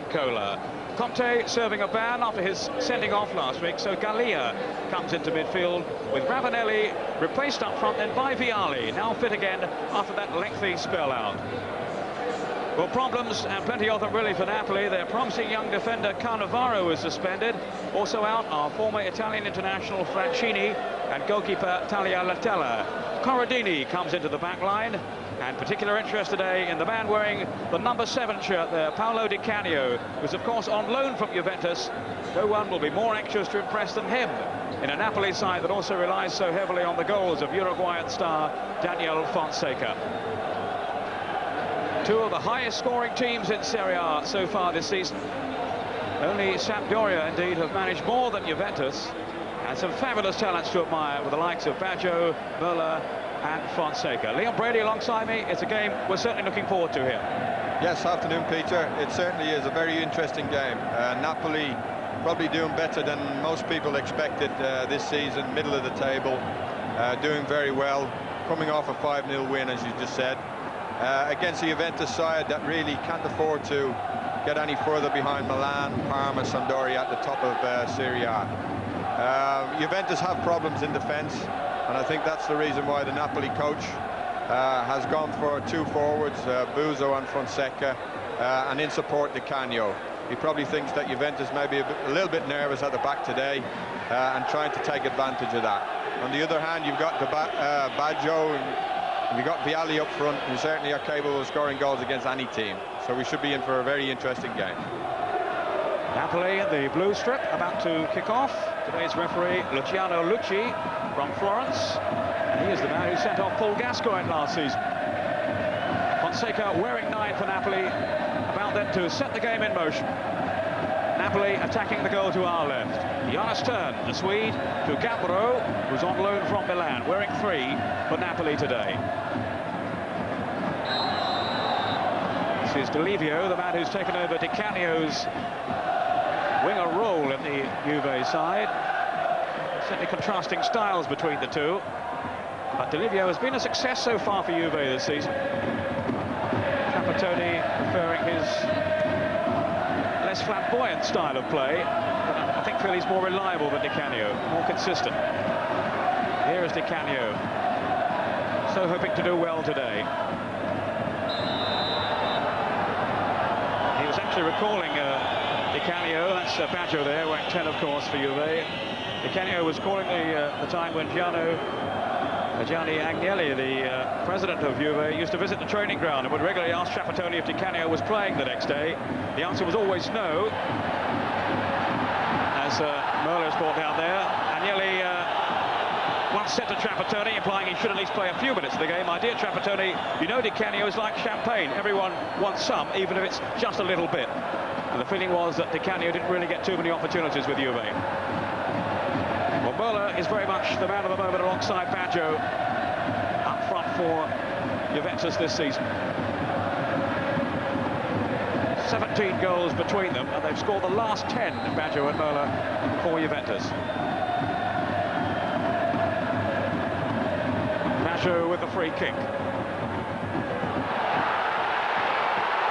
Cola. Conte serving a ban after his sending off last week, so Gallia comes into midfield with Ravanelli replaced up front then by Vialli, now fit again after that lengthy spell out. Well, problems, and plenty of them really for Napoli. Their promising young defender Cannavaro is suspended. Also out are former Italian international Franchini and goalkeeper Tagliatella. Corradini comes into the back line, and particular interest today in the man wearing the number 7 shirt there, Paolo Di Canio, who's of course on loan from Juventus. No one will be more anxious to impress than him in a Napoli side that also relies so heavily on the goals of Uruguayan star Daniel Fonseca. Two of the highest scoring teams in Serie A so far this season. Only Sampdoria indeed have managed more than Juventus, and some fabulous talents to admire with the likes of Baggio, Möller and Fonseca. Leon Brady alongside me. It's a game we're certainly looking forward to here. Yes, afternoon Peter. It certainly is a very interesting game. Napoli probably doing better than most people expected this season, middle of the table, doing very well, coming off a 5-0 win as you just said. Against the Juventus side that really can't afford to get any further behind Milan, Parma, Sampdoria at the top of Serie A. Juventus have problems in defence, and I think that's the reason why the Napoli coach has gone for 2 forwards, Buzo and Fonseca, and in support Di Canio. He probably thinks that Juventus may be a little bit nervous at the back today and trying to take advantage of that. On the other hand, you've got Baggio, we've got Vialli up front, who certainly are capable of scoring goals against any team. So we should be in for a very interesting game. Napoli, the blue strip, about to kick off. Today's referee, Luciano Lucci from Florence. And he is the man who sent off Paul Gascoigne last season. Fonseca wearing 9 for Napoli, about then to set the game in motion. Napoli attacking the goal to our left. Jonas Tern, the Swede, to Gambaro, who's on loan from Milan, wearing 3 for Napoli today. This is Delivio, the man who's taken over Di Canio's winger role in the Juve side. Certainly contrasting styles between the two. But Delivio has been a success so far for Juve this season. Trapattoni preferring his less flamboyant style of play, but I think he's more reliable than Di Canio, more consistent. Here is Di Canio, so hoping to do well today. He was actually recalling Di Canio, that's Baggio there, wearing 10 of course for Juve. Di Canio was calling the time when Gianni Agnelli, the president of Juve, used to visit the training ground and would regularly ask Trapattoni if Di Canio was playing the next day. The answer was always no. As Möller brought down there, Agnelli once said to Trapattoni, implying he should at least play a few minutes of the game, "My dear Trapattoni, you know Di Canio is like champagne. Everyone wants some, even if it's just a little bit." And the feeling was that Di Canio didn't really get too many opportunities with Juve. Well, Möller is very much the man of the moment alongside Baggio up front for Juventus this season. 17 goals between them, and they've scored the last 10, Baggio and Möller, for Juventus. Baggio with the free kick.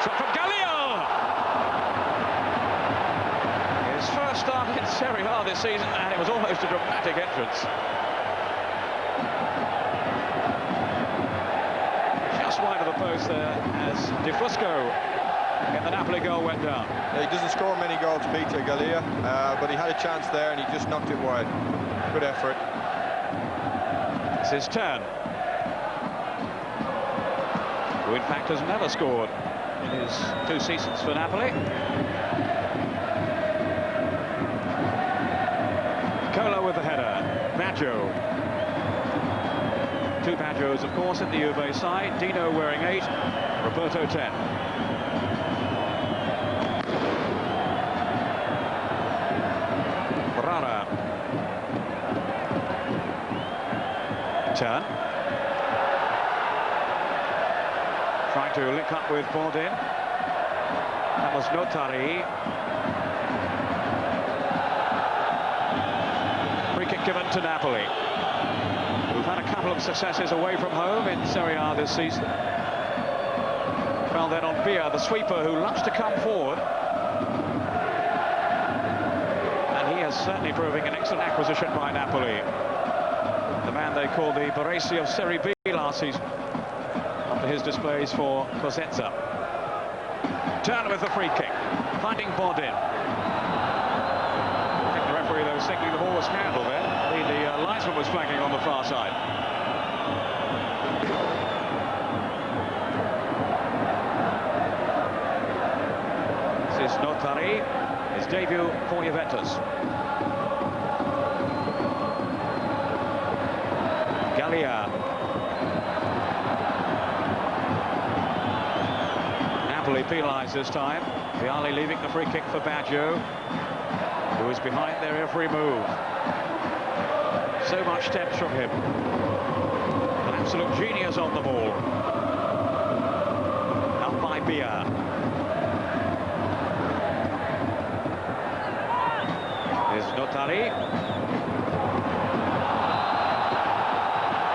Shot from Gallia! His first start in Serie A this season, and it was almost a dramatic entrance. Just wide of the post there as Di Fusco in the Napoli goal went down. Yeah, he doesn't score many goals, Peter, Gallia, but he had a chance there and he just knocked it wide. Good effort. It's his turn. Who in fact has never scored in his 2 seasons for Napoli. Cola with the header. Baggio. 2 Baggios, of course, in the Juve side. Dino wearing 8, Roberto 10. Ferrara. Turn. Trying to link up with Bordin. That was Notari. Free kick given to Napoli, who've had a couple of successes away from home in Serie A this season. Fell then on Bia, the sweeper, who loves to come forward. certainly proving an excellent acquisition by Napoli. The man they call the Baresi of Serie B last season, after his displays for Cosenza. Turn with the free kick, finding Bodin. I think the referee, though, was thinking the ball was handled there. The linesman was flagging on the far side. This is Notari, his debut for Juventus. Gallia. Napoli penalised this time. Vialli leaving the free kick for Baggio, who is behind their every move. So much steps from him. An absolute genius on the ball. Up by Bia. Here's Notari.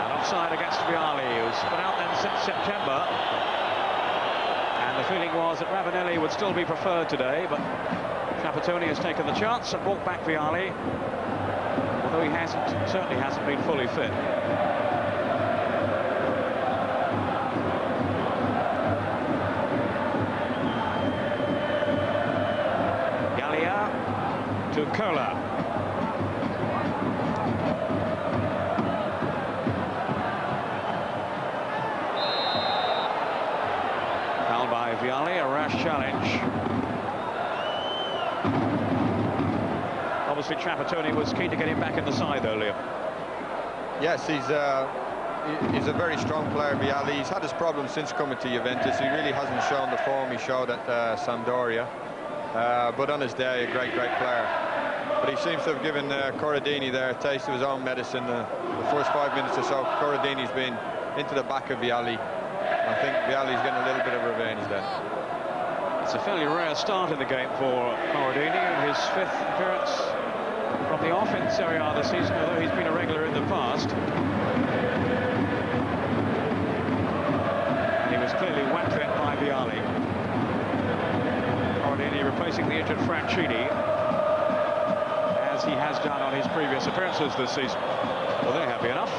And offside against Vialli, who's been out then since September. And the feeling was that Ravanelli would still be preferred today, but Trapattoni has taken the chance and brought back Vialli, although he certainly hasn't been fully fit. Gallia to Kola. Foul by Vialli, a rash challenge. Obviously, Trapattoni was keen to get him back in the side, though, Liam. Yes, he's a very strong player, Vialli. He's had his problems since coming to Juventus. He really hasn't shown the form he showed at Sampdoria. But on his day, a great player. But he seems to have given Corradini there a taste of his own medicine. The first 5 minutes or so, Corradini's been into the back of Vialli. I think Vialli's getting a little bit of revenge there. It's a fairly rare start in the game for Corradini, and his 5th appearance from the off in Serie A this season, although he's been a regular in the past. And he was clearly whacked then by Vialli. Corradini replacing the injured Franchini, as he has done on his previous appearances this season. Well, they're happy enough.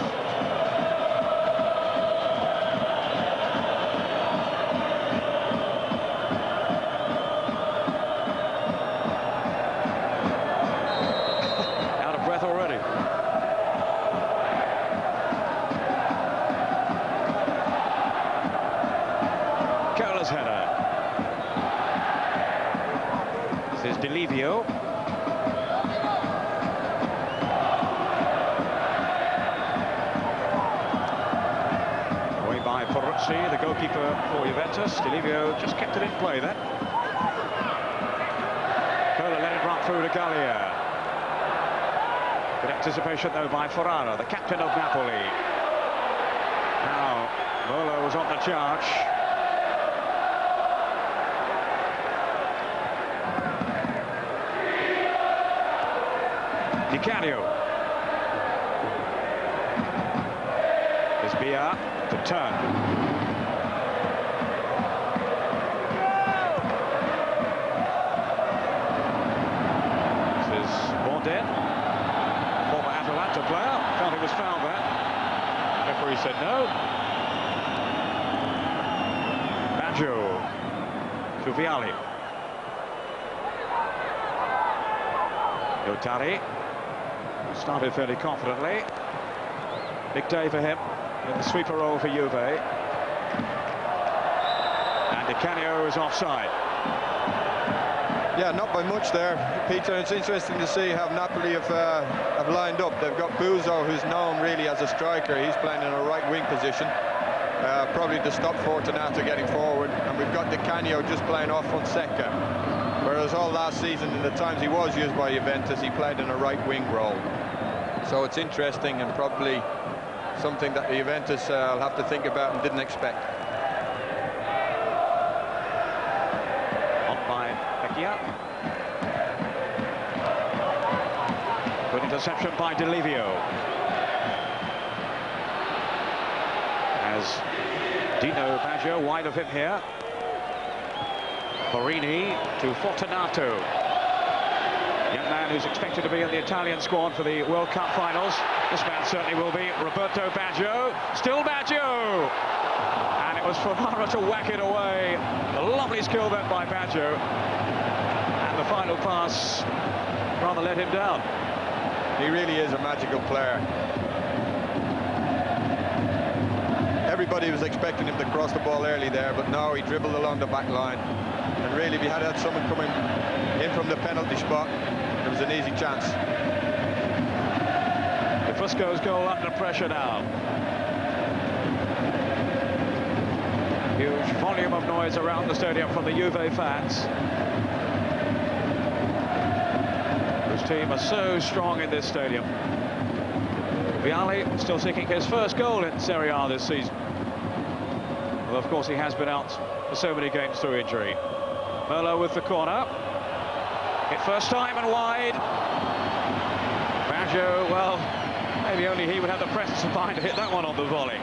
Header. This is Delivio. Away by Peruzzi, the goalkeeper for Juventus. Delivio just kept it in play then. Kola let it run through to Gallia. Good anticipation though by Ferrara, the captain of Napoli. Now Mola was on the charge. Di Canio. There's Bia to turn. This is Bodin, former Atalanta player. Felt he was fouled there. Referee said no. Baggio to Vialli. Notari. Started fairly confidently. Big day for him in the sweeper role for Juve. And Di Canio is offside. Yeah, not by much there, Peter. It's interesting to see how Napoli have lined up. They've got Buzo, who's known really as a striker. He's playing in a right wing position, probably to stop Fortunato getting forward. And we've got Di Canio just playing off Fonseca. Whereas all last season, in the times he was used by Juventus, he played in a right wing role. So it's interesting and probably something that the Juventus will have to think about and didn't expect. On by Vecchia. Good interception by Delivio. As Dino Baggio wide of him here. Borini to Fortunato. Young man who's expected to be in the Italian squad for the World Cup finals. This man certainly will be. Roberto Baggio. Still Baggio! And it was Ferrara to whack it away. A lovely skill then by Baggio. And the final pass rather let him down. He really is a magical player. Everybody was expecting him to cross the ball early there, but no, he dribbled along the back line. And really, if he had had someone coming in from the penalty spot, it was an easy chance. Fusco's goal under pressure now. Huge volume of noise around the stadium from the Juve fans. This team are so strong in this stadium. Vialli still seeking his first goal in Serie A this season. Well, of course, he has been out for so many games through injury. Merlo with the corner. Hit first time and wide. Baggio, well, maybe only he would have the presence of mind to hit that one on the volley.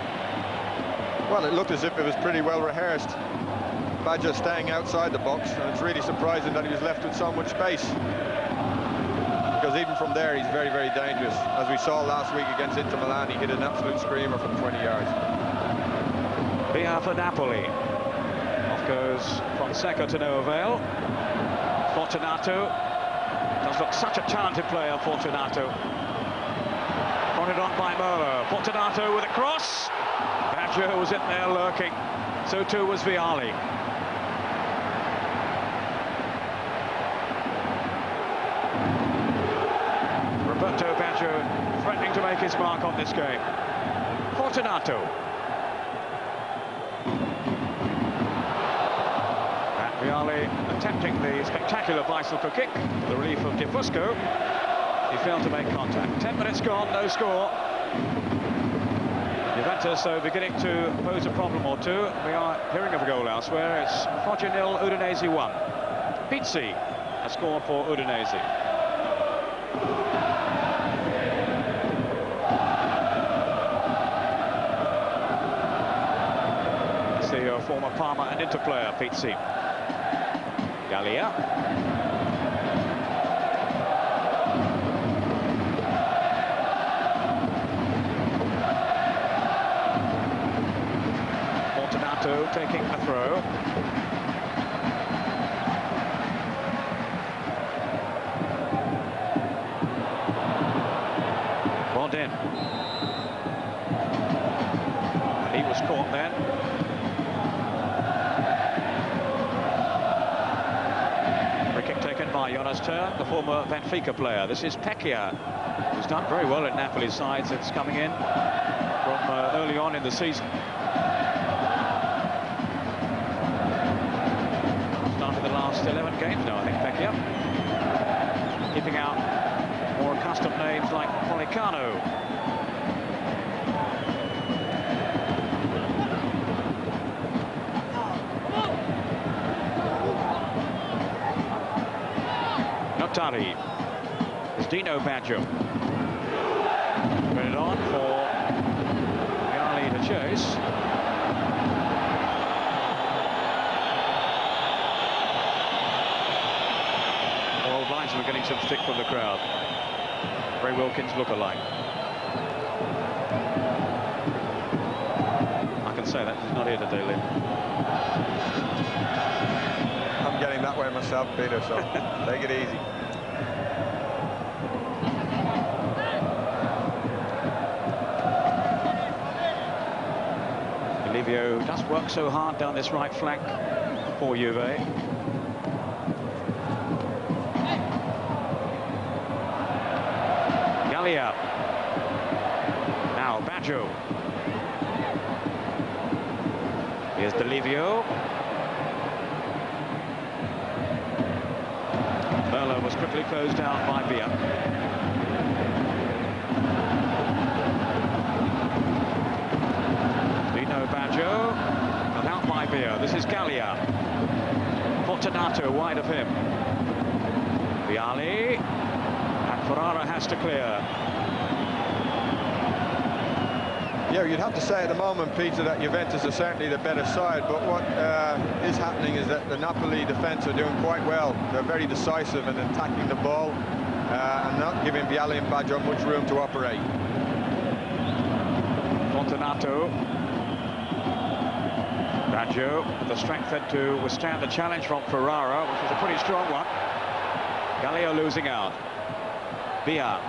Well, it looked as if it was pretty well rehearsed. Baggio staying outside the box, and it's really surprising that he was left with so much space. Because even from there, he's very, very dangerous. As we saw last week against Inter Milan, he hit an absolute screamer from 20 yards. Via for Napoli. Off goes Fonseca to no avail. Fortunato. Does look such a talented player, Fortunato. Prodded on by Merlo. Fortunato with a cross. Baggio was in there lurking. So too was Vialli. Roberto Baggio threatening to make his mark on this game. Fortunato. And Vialli attempting the spectacular bicycle kick, the relief of De Fusco. He failed to make contact. 10 minutes gone, no score. Juventus, though, beginning to pose a problem or two. We are hearing of a goal elsewhere. It's Foggia 0, Udinese 1. Pizzi has scored for Udinese. It's the former Parma and Inter player, Pizzi. Gallia. Taking the throw. Bodin. He was caught then. Free kick taken by Jonas Turn, the former Benfica player. This is Pecchia, who's done very well in Napoli's side since coming in from early on in the season. Started the last 11 games now, I think, Pecchia. Keeping out more accustomed names like Policano. Notari. It's Dino Baggio. Put it on for Vialli to chase. All lines are getting some stick from the crowd. Ray Wilkins look-alike. I can say that he's not here today, Lynn. I'm getting that way myself, Peter, so take it easy. Olivio does work so hard down this right flank for Juve. Gallia. Now Baggio. Here's Delivio. Merlo was quickly closed down by Villa. Dino Baggio, cut out by Villa. This is Gallia. Fortunato wide of him. Vialli, and Ferrara has to clear. Yeah, you'd have to say at the moment, Peter, that Juventus are certainly the better side, but what is happening is that the Napoli defence are doing quite well. They're very decisive in attacking the ball and not giving Vialli and Baggio much room to operate. Fortunato. Baggio with the strength then to withstand the challenge from Ferrara, which was a pretty strong one. Gallia losing out. Bia.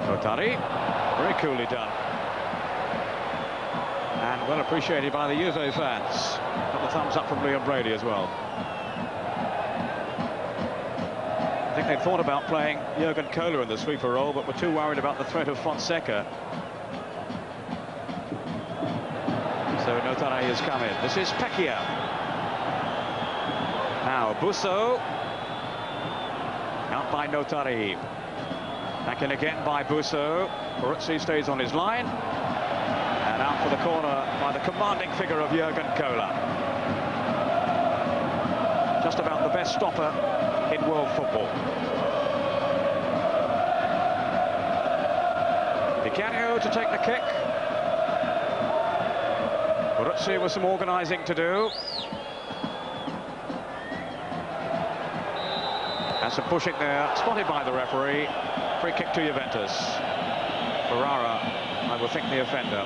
Notari, very coolly done. And well appreciated by the Juve fans. Got the thumbs up from Liam Brady as well. I think they thought about playing Jurgen Kohler in the sweeper role, but were too worried about the threat of Fonseca. So Notari has come in. This is Pecchia. Now Busso. Out by Notari. Back in again by Busso. Boruzzi stays on his line. And out for the corner by the commanding figure of Jurgen Kohler. Just about the best stopper in world football. Di Canio to take the kick. Boruzzi with some organising to do. And some pushing there, spotted by the referee. Free kick to Juventus. Ferrara, I will think, the offender.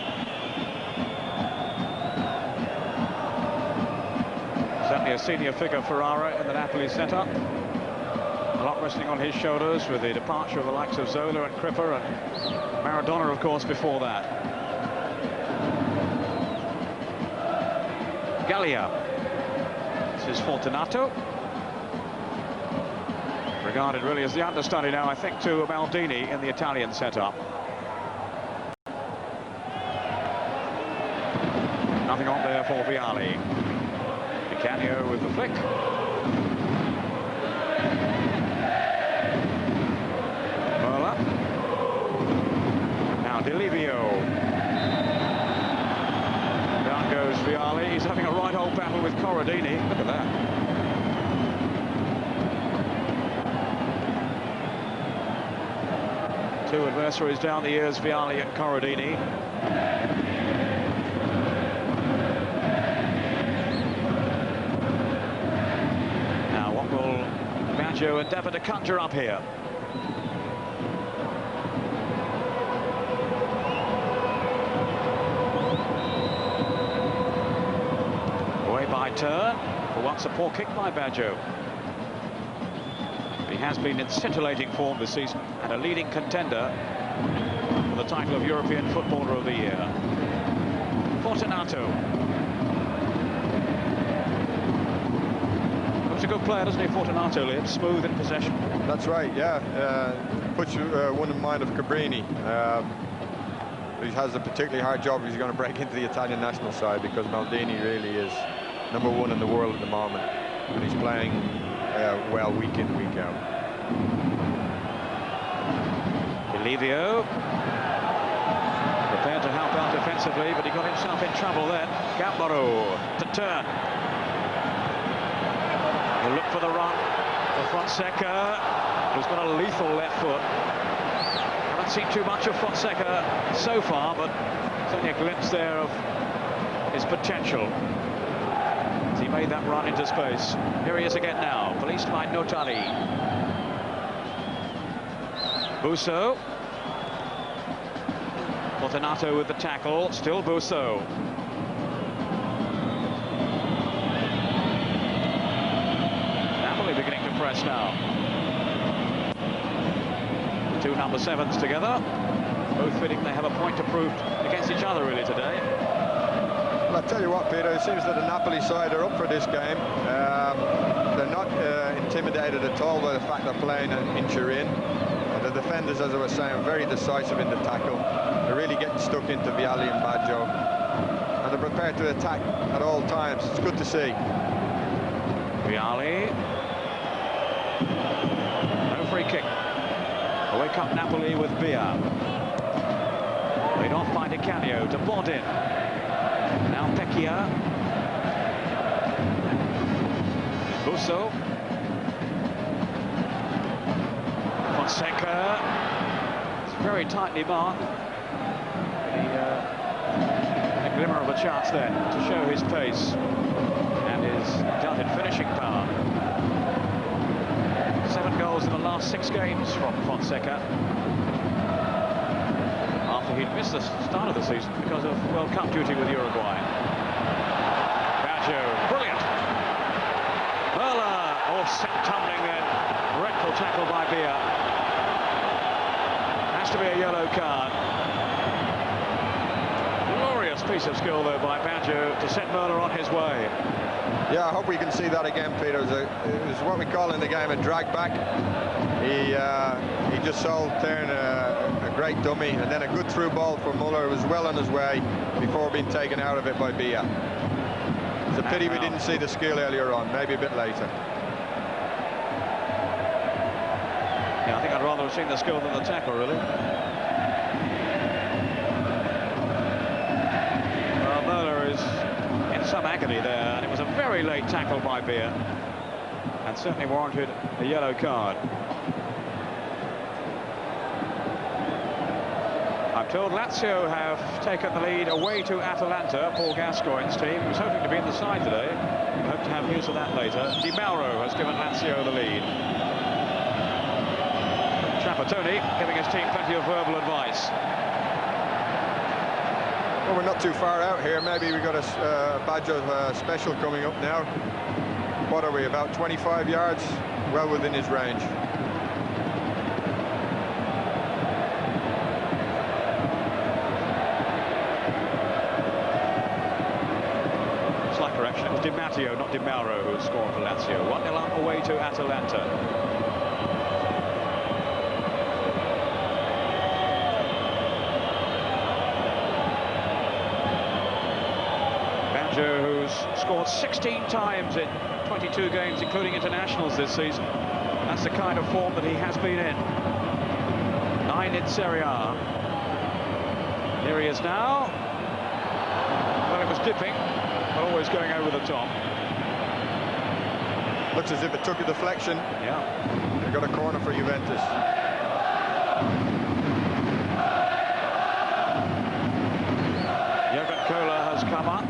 Certainly a senior figure, Ferrara, in the Napoli setup. A lot resting on his shoulders with the departure of the likes of Zola and Cripper and Maradona, of course, before that. Gallia. This is Fortunato. Regarded really as the understudy now, I think, to Maldini in the Italian setup. Nothing on there for Vialli. Di Canio with the flick. Merla. Now Di Livio. Down goes Vialli. He's having a right old battle with Corradini. Look at that. Two adversaries down the years, Vialli and Corradini. Now, what will Baggio endeavour to conjure up here? Away by Turn. For once, a poor kick by Baggio. He has been in scintillating form this season and a leading contender for the title of European Footballer of the Year. Fortunato. Looks a good player, doesn't he, Fortunato, Liam? Smooth in possession. That's right, yeah. Puts one in mind of Cabrini. He has a particularly hard job if he's going to break into the Italian national side, because Maldini really is #1 in the world at the moment, and he's playing well week in, week out. Livio prepared to help out defensively, but he got himself in trouble then. Gambaro to Turn. He'll look for the run for Fonseca, who's got a lethal left foot. Haven't seen too much of Fonseca so far, but certainly a glimpse there of his potential. He made that run into space. Here he is again now, policed by Notari. Busso. Fortunato with the tackle, still Busso. Napoli beginning to press now. The two number 7s together, both fitting they have a point to prove against each other really today. Well, I'll tell you what, Peter, it seems that the Napoli side are up for this game. They're not intimidated at all by the fact they're playing an inch in. The defenders, as I was saying, are very decisive in the tackle. They're really getting stuck into Vialli and Baggio. And they're prepared to attack at all times. It's good to see. Vialli. No free kick. Away come Napoli with Bia. Laid off by Di Canio to Bodin. Now Pecchia. Busso. very tightly marked. A glimmer of a chance then to show his pace and his dogged finishing power. 7 goals in the last 6 games from Fonseca, after he'd missed the start of the season because of World Cup duty with Uruguay. Baggio, brilliant. Merla, sent tumbling then. Dreadful tackle by Bia. Has to be a yellow card. Glorious piece of skill though by Baggio to set Merla on his way. Yeah, I hope we can see that again, Peter. It was what we call in the game a drag back. He just sold Thern a great dummy, and then a good through ball for Muller, who was well on his way before being taken out of it by Bia. It's a pity we didn't see the skill earlier on, maybe a bit later. Yeah, I think I'd rather have seen the skill than the tackle, really. Well, Merla is in some agony there, and it was a very late tackle by Bia, and certainly warranted a yellow card. I'm told Lazio have taken the lead away to Atalanta, Paul Gascoigne's team. He was hoping to be in the side today. We hope to have news of that later. Di Mauro has given Lazio the lead. Trapattoni giving his team plenty of verbal advice. Well, we're not too far out here. Maybe we've got a Baggio special coming up now. What are we, about 25 yards? Well within his range. Slight correction, it was Di Matteo, not Di Mauro, who scored for Lazio. 1-0 up away to Atalanta. Who's scored 16 times in 22 games, including internationals this season. That's the kind of form that he has been in. 9 in Serie A. Here he is now. Well, it was dipping, but always going over the top. Looks as if it took a deflection. Yeah. They got a corner for Juventus. Jürgen Kohler has come up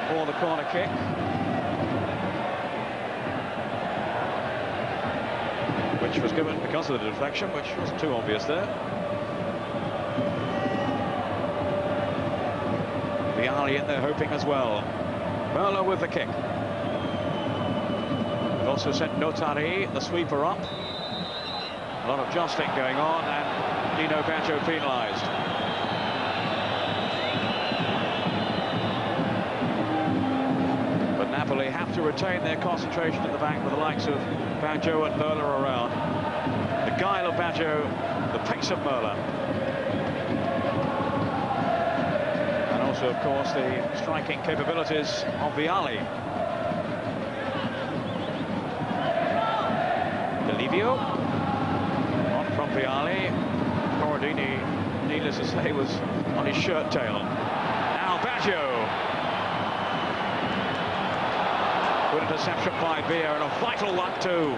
for the corner kick. Which was given because of the deflection, which wasn't too obvious there. Vialli in there hoping as well. Merla with the kick. We've also sent Notari, the sweeper, up. A lot of jostling going on, and Dino Baggio penalised. Napoli have to retain their concentration at the back with the likes of Baggio and Merla around. The guile of Baggio, the pace of Merla. And also, of course, the striking capabilities of Vialli. Delivio. On from Vialli. Corradini, needless to say, was on his shirt tail. Now Baggio. Good interception by Bia, and a vital one too.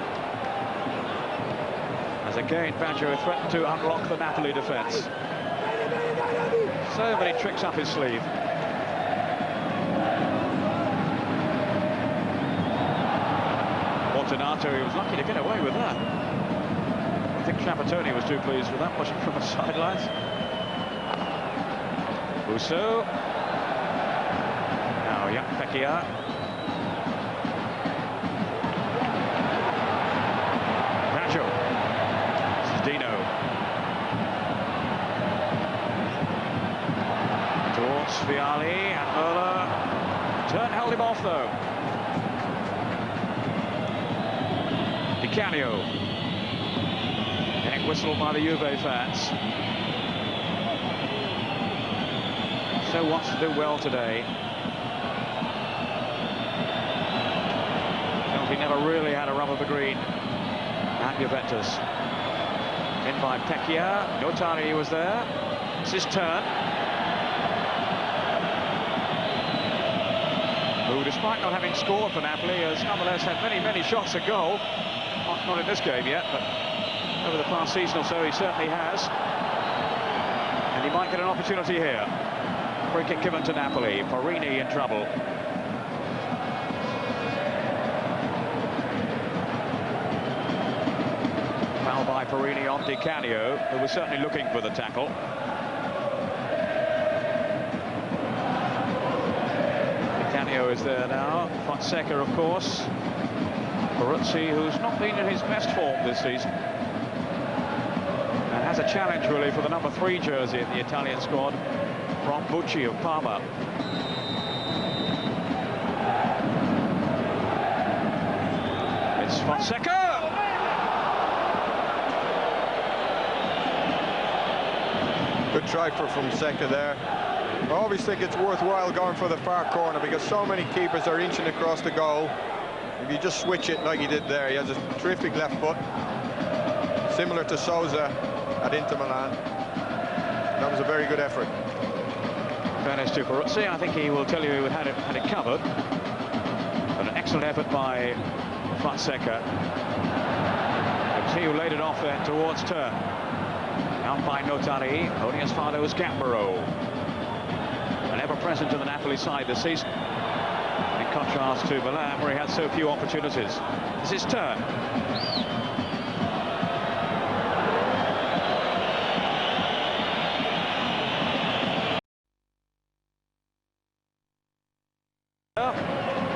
As again Baggio threatened to unlock the Napoli defence. So many tricks up his sleeve. Fortunato, he was lucky to get away with that. I think Trapattoni was too pleased with that, watching from the sidelines. Busso. Now young Pecchia. Dino. Towards Vialli and Merla. Turn held him off though. Di Canio. Getting whistled by the Juve fans. So wants to do well today. He never really had a rub of the green at Juventus. In by Pecchia. Notari was there. It's his turn. Who, despite not having scored for Napoli, has nonetheless had many shots at goal. Not in this game yet, but Over the past season or so, he certainly has. And he might get an opportunity here. Free kick given to Napoli. Parini in trouble. Foul by Parini on Di Canio, who was certainly looking for the tackle. Di Canio is there now. Fonseca, of course. Peruzzi, who's not been in his best form this season. And has a challenge, really, for the number 3 jersey in the Italian squad from Bucci of Parma. It's Fonseca! Good try for Fonseca there. I always think it's worthwhile going for the far corner because so many keepers are inching across the goal. If you just switch it like he did there, he has a terrific left foot, similar to Sousa at Inter Milan. That was a very good effort. Fairness to Peruzzi, I think he will tell you he had it covered. But an excellent effort by Fonseca. It was he who laid it off then towards Turn. Out by Notari, only as far as Gambaro. An ever-present in the Napoli side this season. In contrast to Milan, where he had so few opportunities. This is Turn.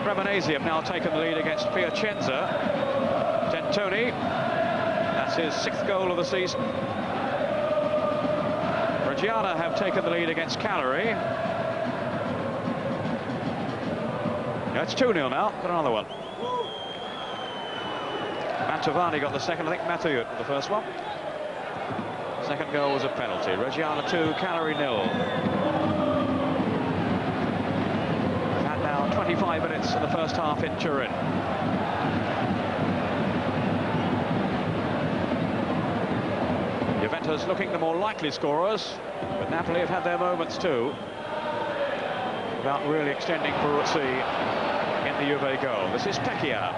Cremonese have now taken the lead against Piacenza. Tentoni, that's his 6th goal of the season. Reggiana have taken the lead against Cagliari. Yeah, it's 2-0 now. Got another one. Mantovani got the second. I think Mathieu the first one. Second goal was a penalty. Reggiana 2, Cagliari 0. 25 minutes in the first half in Turin. Juventus looking the more likely scorers, but Napoli have had their moments too, without really extending Peruzzi in the Juve goal. This is Pecchia.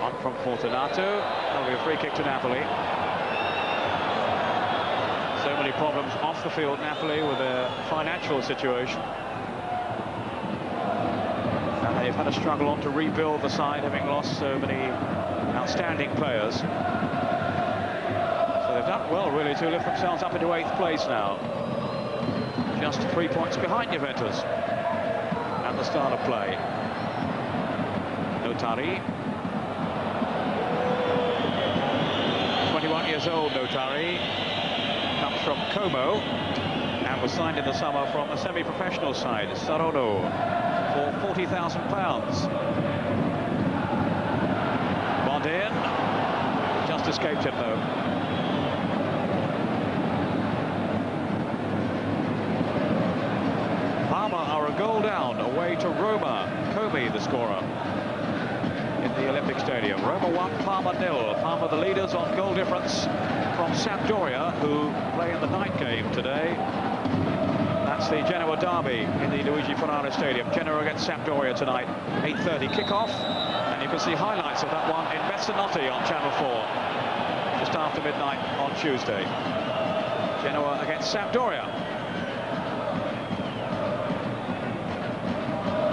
On from Fortunato. That'll be a free kick to Napoli. So many problems off the field, Napoli, with their financial situation. And they've had a struggle on to rebuild the side, having lost so many outstanding players. So they've done well, really, to lift themselves up into 8th place now. Just 3 points behind Juventus at the start of play. Notari. 21 years old, Notari. Comes from Como and was signed in the summer from a semi-professional side, Saronno, for £40,000. Bondin just escaped him though. Parma are a goal down away to Roma. Comey the scorer in the Olympic Stadium. Roma 1, Parma 0. Parma the leaders on goal difference from Sampdoria, who play in the night game today. That's the Genoa derby in the Luigi Ferrara Stadium. Genoa against Sampdoria tonight, 8:30 kickoff. And you can see highlights of that one in Mezzanotte on Channel 4, just after midnight on Tuesday. Genoa against Sampdoria.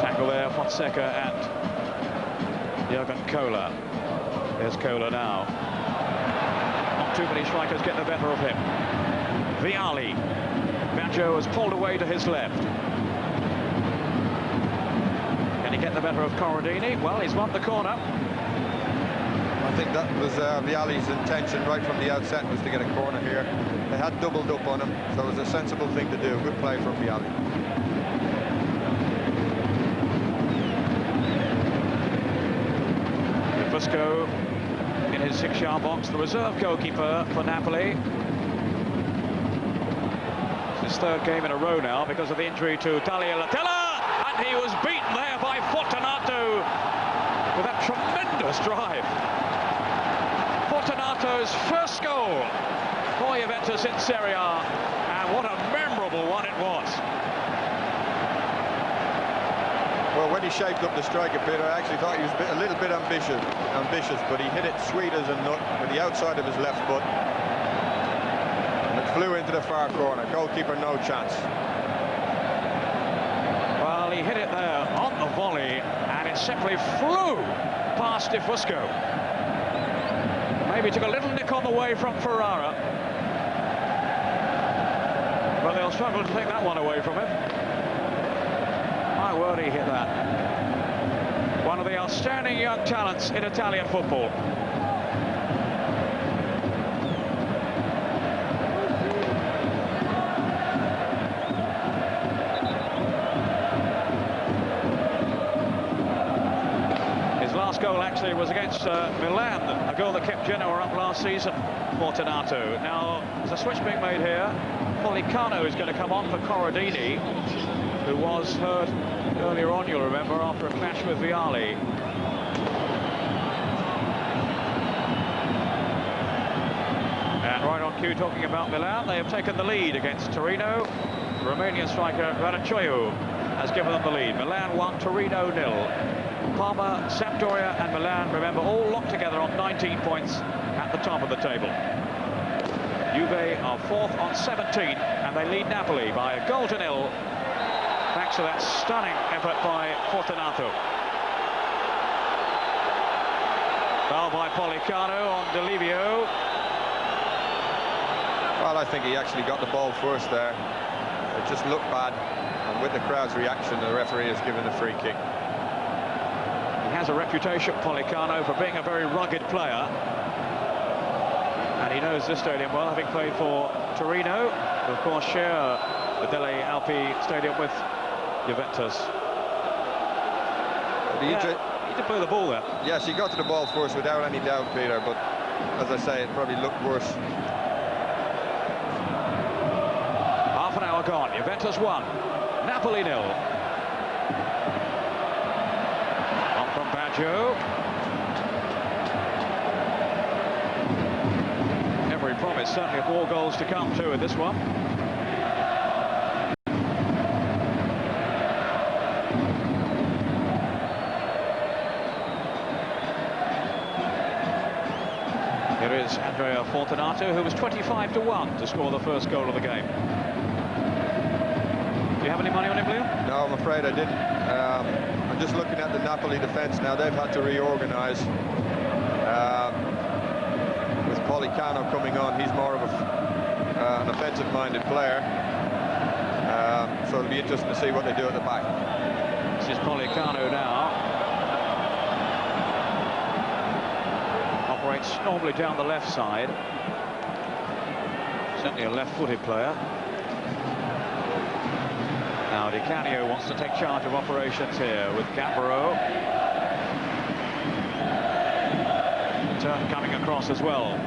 Tackle there, Fonseca and Jurgen Kohler. There's Kohler now. Not too many strikers get the better of him. Vialli. Baggio has pulled away to his left. Can he get the better of Corradini? Well, he's won the corner. I think that was Vialli's intention right from the outset, was to get a corner here. They had doubled up on him, so it was a sensible thing to do. Good play from Vialli. Fusco in his 6-yard box, the reserve goalkeeper for Napoli. It's his 3rd game in a row now because of the injury to Tagliatella, and he was beaten there by Fortunato with that tremendous drive. Fortunato's first goal for Juventus in Serie A, and what a memorable one it was. Well, when he shaped up the striker, Peter, I actually thought he was a little bit ambitious, but he hit it sweet as a nut with the outside of his left foot. And it flew into the far corner. Goalkeeper, no chance. Well, he hit it there on the volley, and it simply flew past Di Fusco. Maybe took a little nick on the way from Ferrara. But they'll struggle to take that one away from him. My word, he hit that. One of the outstanding young talents in Italian football. His last goal actually was against Milan, a goal that kept Genoa up last season, Fortunato. Now, there's a switch being made here. Policano is going to come on for Corradini, who was hurt earlier on, you'll remember, after a clash with Vialli. And right on cue, talking about Milan, they have taken the lead against Torino. The Romanian striker Radicioiu has given them the lead. Milan 1, Torino 0. Parma, Sampdoria and Milan, remember, all locked together on 19 points at the top of the table. Juve are 4th on 17, and they lead Napoli by a goal to 0. Thanks to that stunning effort by Fortunato. Foul by Policano on Delivio. Well, I think he actually got the ball first there. It just looked bad, and with the crowd's reaction, the referee has given a free kick. He has a reputation, Policano, for being a very rugged player. And he knows this stadium well, having played for Torino, who of course share the Delle Alpi stadium with Juventus. He did play the ball there. Yes, he got to the ball first without any doubt, Peter, but as I say, it probably looked worse. Half an hour gone. Juventus 1, Napoli 0. On from Baggio. Every promise, certainly, of more goals to come too in this one. Here is Andrea Fortunato, who was 25-1 to score the first goal of the game. Do you have any money on him, Leo? No, I'm afraid I didn't. I'm just looking at the Napoli defence now. They've had to reorganise. With Policano coming on, he's more of an offensive-minded player. So it'll be interesting to see what they do at the back. This is Policano now. Operates normally down the left side. Certainly a left-footed player. Now Di Canio wants to take charge of operations here with Gambaro. Turn coming across as well.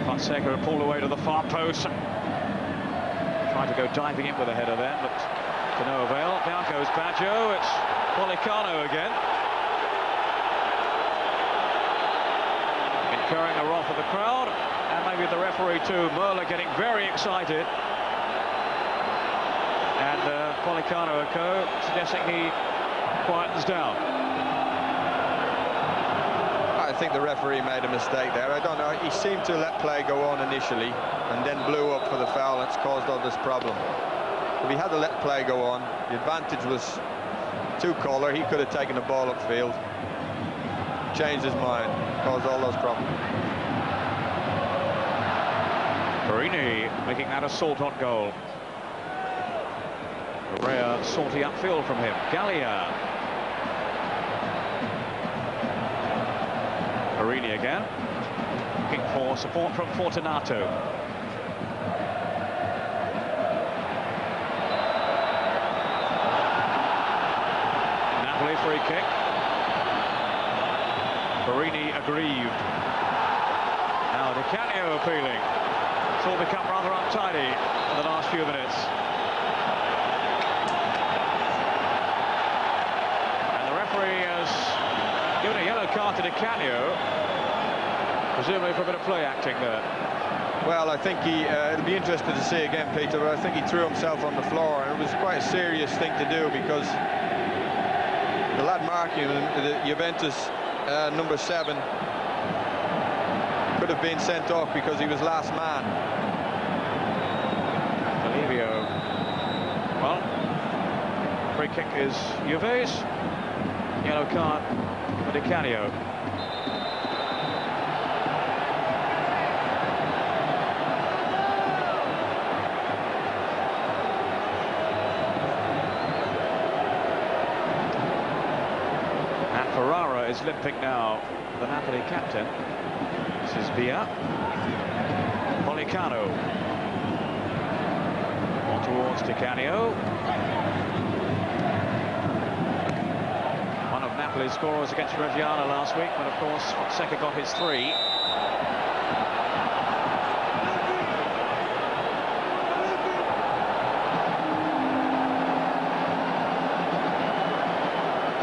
Fonseca pulled away to the far post. Tried to go diving in with a header then, but to no avail. Down goes Baggio. It's Policano again. Incurring the wrath of the crowd, and maybe the referee too. Merla getting very excited. And Policano and co suggesting he quietens down. I think the referee made a mistake there. I don't know. He seemed to let play go on initially and then blew up for the foul. It's caused all this problem. If he had to let play go on, the advantage was to Kohler. He could have taken the ball upfield, changed his mind, caused all those problems. Barini making that assault on goal. A rare salty upfield from him. Gallia. Barini again. Looking for support from Fortunato. Napoli free kick. Barini aggrieved. Now Di Canio appealing. It's all become rather untidy in the last few minutes. And the referee has given a yellow card to Di Canio, presumably for a bit of play acting there. Well, I think it'll be interesting to see again, Peter, but I think he threw himself on the floor, and it was quite a serious thing to do, because the lad marking the Juventus number 7 could have been sent off because he was last man. Olivio. Well, free kick is Juve's. Yellow card for Di Canio. And Ferrara is limping now, the Napoli captain. This is Villa. Policano. On towards Di Canio. One of Napoli's scorers against Reggiana last week, but of course Fonseca got his 3.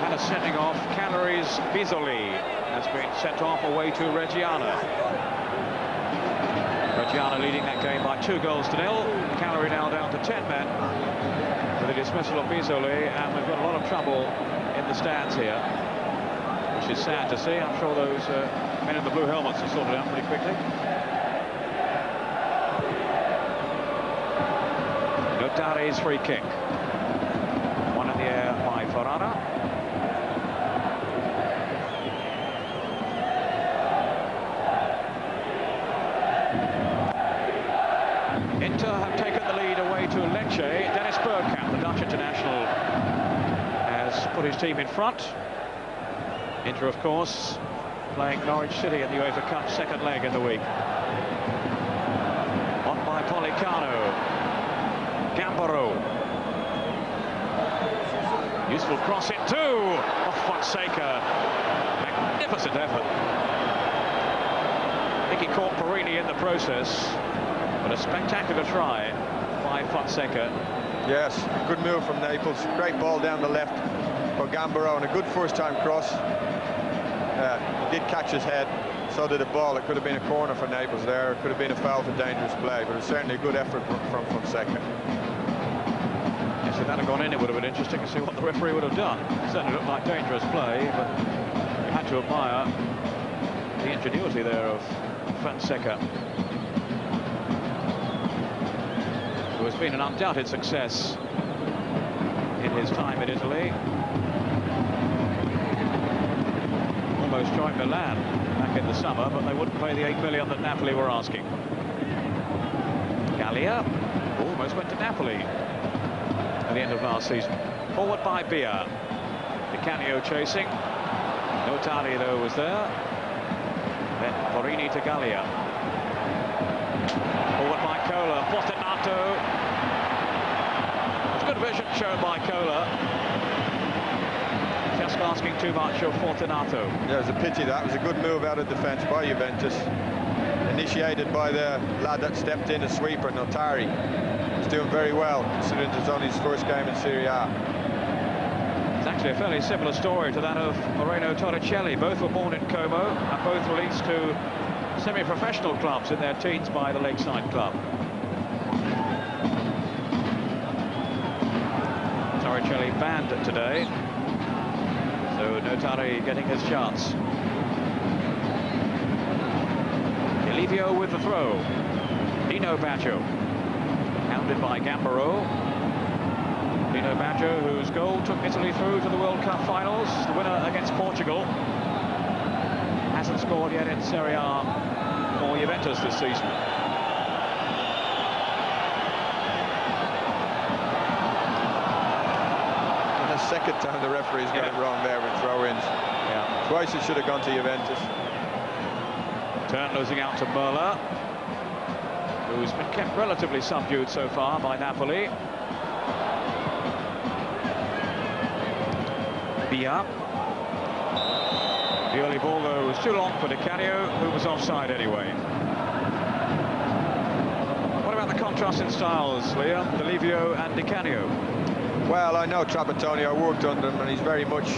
And a sending off, Cagliari's Bisoli has been sent off away to Reggiana. Reggiana leading that game by 2 goals to 0. Cagliari now down to 10 men with the dismissal of Bisoli, and we've got a lot of trouble in the stands here, which is sad to see. I'm sure those men in the blue helmets are sorted out pretty quickly. Notare's free kick. One in the air by Ferrara. Inter have taken the lead away to Lecce. Dennis Bergkamp, the Dutch international, has put his team in front. Inter, of course, playing Norwich City in the UEFA Cup second leg in the week. On by Policano. Gambaro. Useful cross in 2. Off Fonseca. Magnificent effort. I think he caught Perini in the process. But a spectacular try by Fonseca. Yes, good move from Naples. Great ball down the left for Gambaro, and a good first-time cross. He did catch his head, so did the ball. It could have been a corner for Naples there. It could have been a foul for dangerous play, but it was certainly a good effort from Fonseca. Yes, if that had gone in, it would have been interesting to see what the referee would have done. It certainly looked like dangerous play, but you had to admire the ingenuity there of Fonseca, who has been an undoubted success in his time in Italy. Almost joined Milan back in the summer, but they wouldn't pay the 8 million that Napoli were asking. Gallia almost went to Napoli at the end of last season. Forward by Bia. Di Canio chasing. Notari, though, was there. Then Porini to Gallia. Forward by Cola. Fortunato. It's good vision shown by Cola. Just asking too much of Fortunato. Yeah, it was a pity. That was a good move out of defence by Juventus. Initiated by the lad that stepped in, a sweeper, Notari. He's doing very well, considering it's only his first game in Serie A. It's actually a fairly similar story to that of Moreno Torricelli. Both were born in Como and both released to semi-professional clubs in their teens by the Lakeside Club. Torricelli banned today, so Notari getting his chance. Olivio with the throw. Dino Baggio, hounded by Gambaro. Dino Baggio, whose goal took Italy through to the World Cup finals, the winner against Portugal. Hasn't scored yet in Serie A for Juventus this season. And the second time the referee's got it wrong there with throw-ins. Yeah. Twice it should have gone to Juventus. Turn losing out to Merla, who's been kept relatively subdued so far by Napoli. Bia. The early ball, though, was too long for Di Canio, who was offside anyway. What about the contrast in styles, Liam? Olivio and Di Canio? Well, I know Trapattoni. I worked under him, and he's very much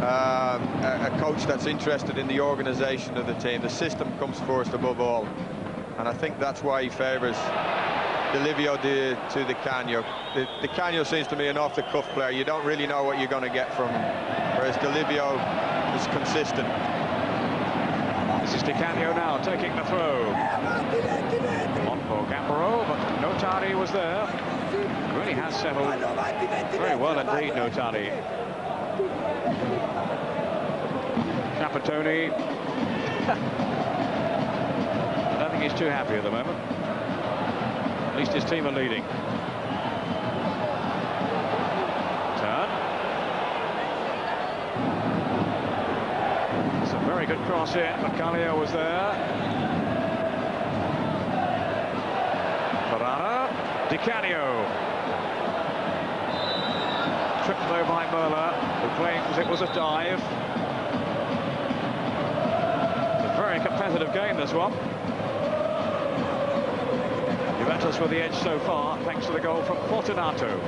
a coach that's interested in the organisation of the team. The system comes first above all. and I think that's why he favours Delivio to Di Canio. Di Canio seems to be an off-the-cuff player. You don't really know what you're going to get from him, whereas Delivio is consistent. This is Di Canio now taking the throw. On for Gambaro, but Notari was there. Really has settled very well indeed, Notari. Trapattoni. I don't think he's too happy at the moment. At least his team are leading. Turn. It's a very good cross in, but Gallia was there. Ferrara. Di Canio. Tripped though by Merla, who claims it was a dive. It's a very competitive game, this one. Juventus with the edge so far, thanks to the goal from Fortunato.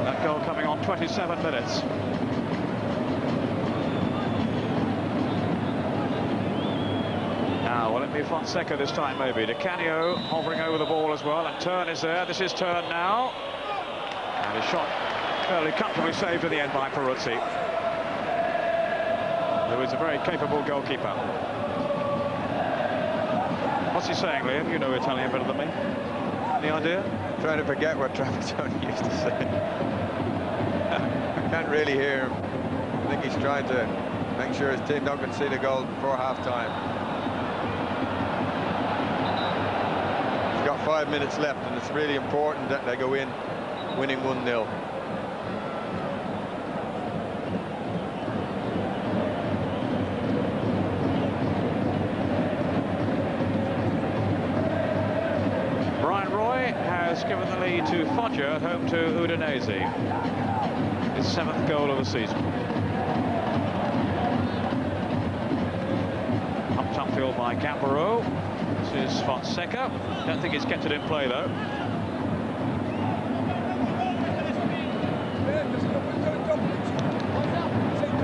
That goal coming on 27 minutes. Now, will it be Fonseca this time, maybe? Di Canio hovering over the ball as well, and Turn is there. This is Turn now. And a shot fairly comfortably saved at the end by Peruzzi, who is a very capable goalkeeper. What's he saying, Liam? You know Italian better than me. Any idea? I'm trying to forget what Trapattoni used to say. I can't really hear him. I think he's trying to make sure his team don't concede a goal before half-time. He's got 5 minutes left, and it's really important that they go in winning 1-0. Given the lead to Foggia at home to Udinese. His 7th goal of the season. Pumped upfield by Gambaro. This is Fonseca. Don't think he's kept it in play though.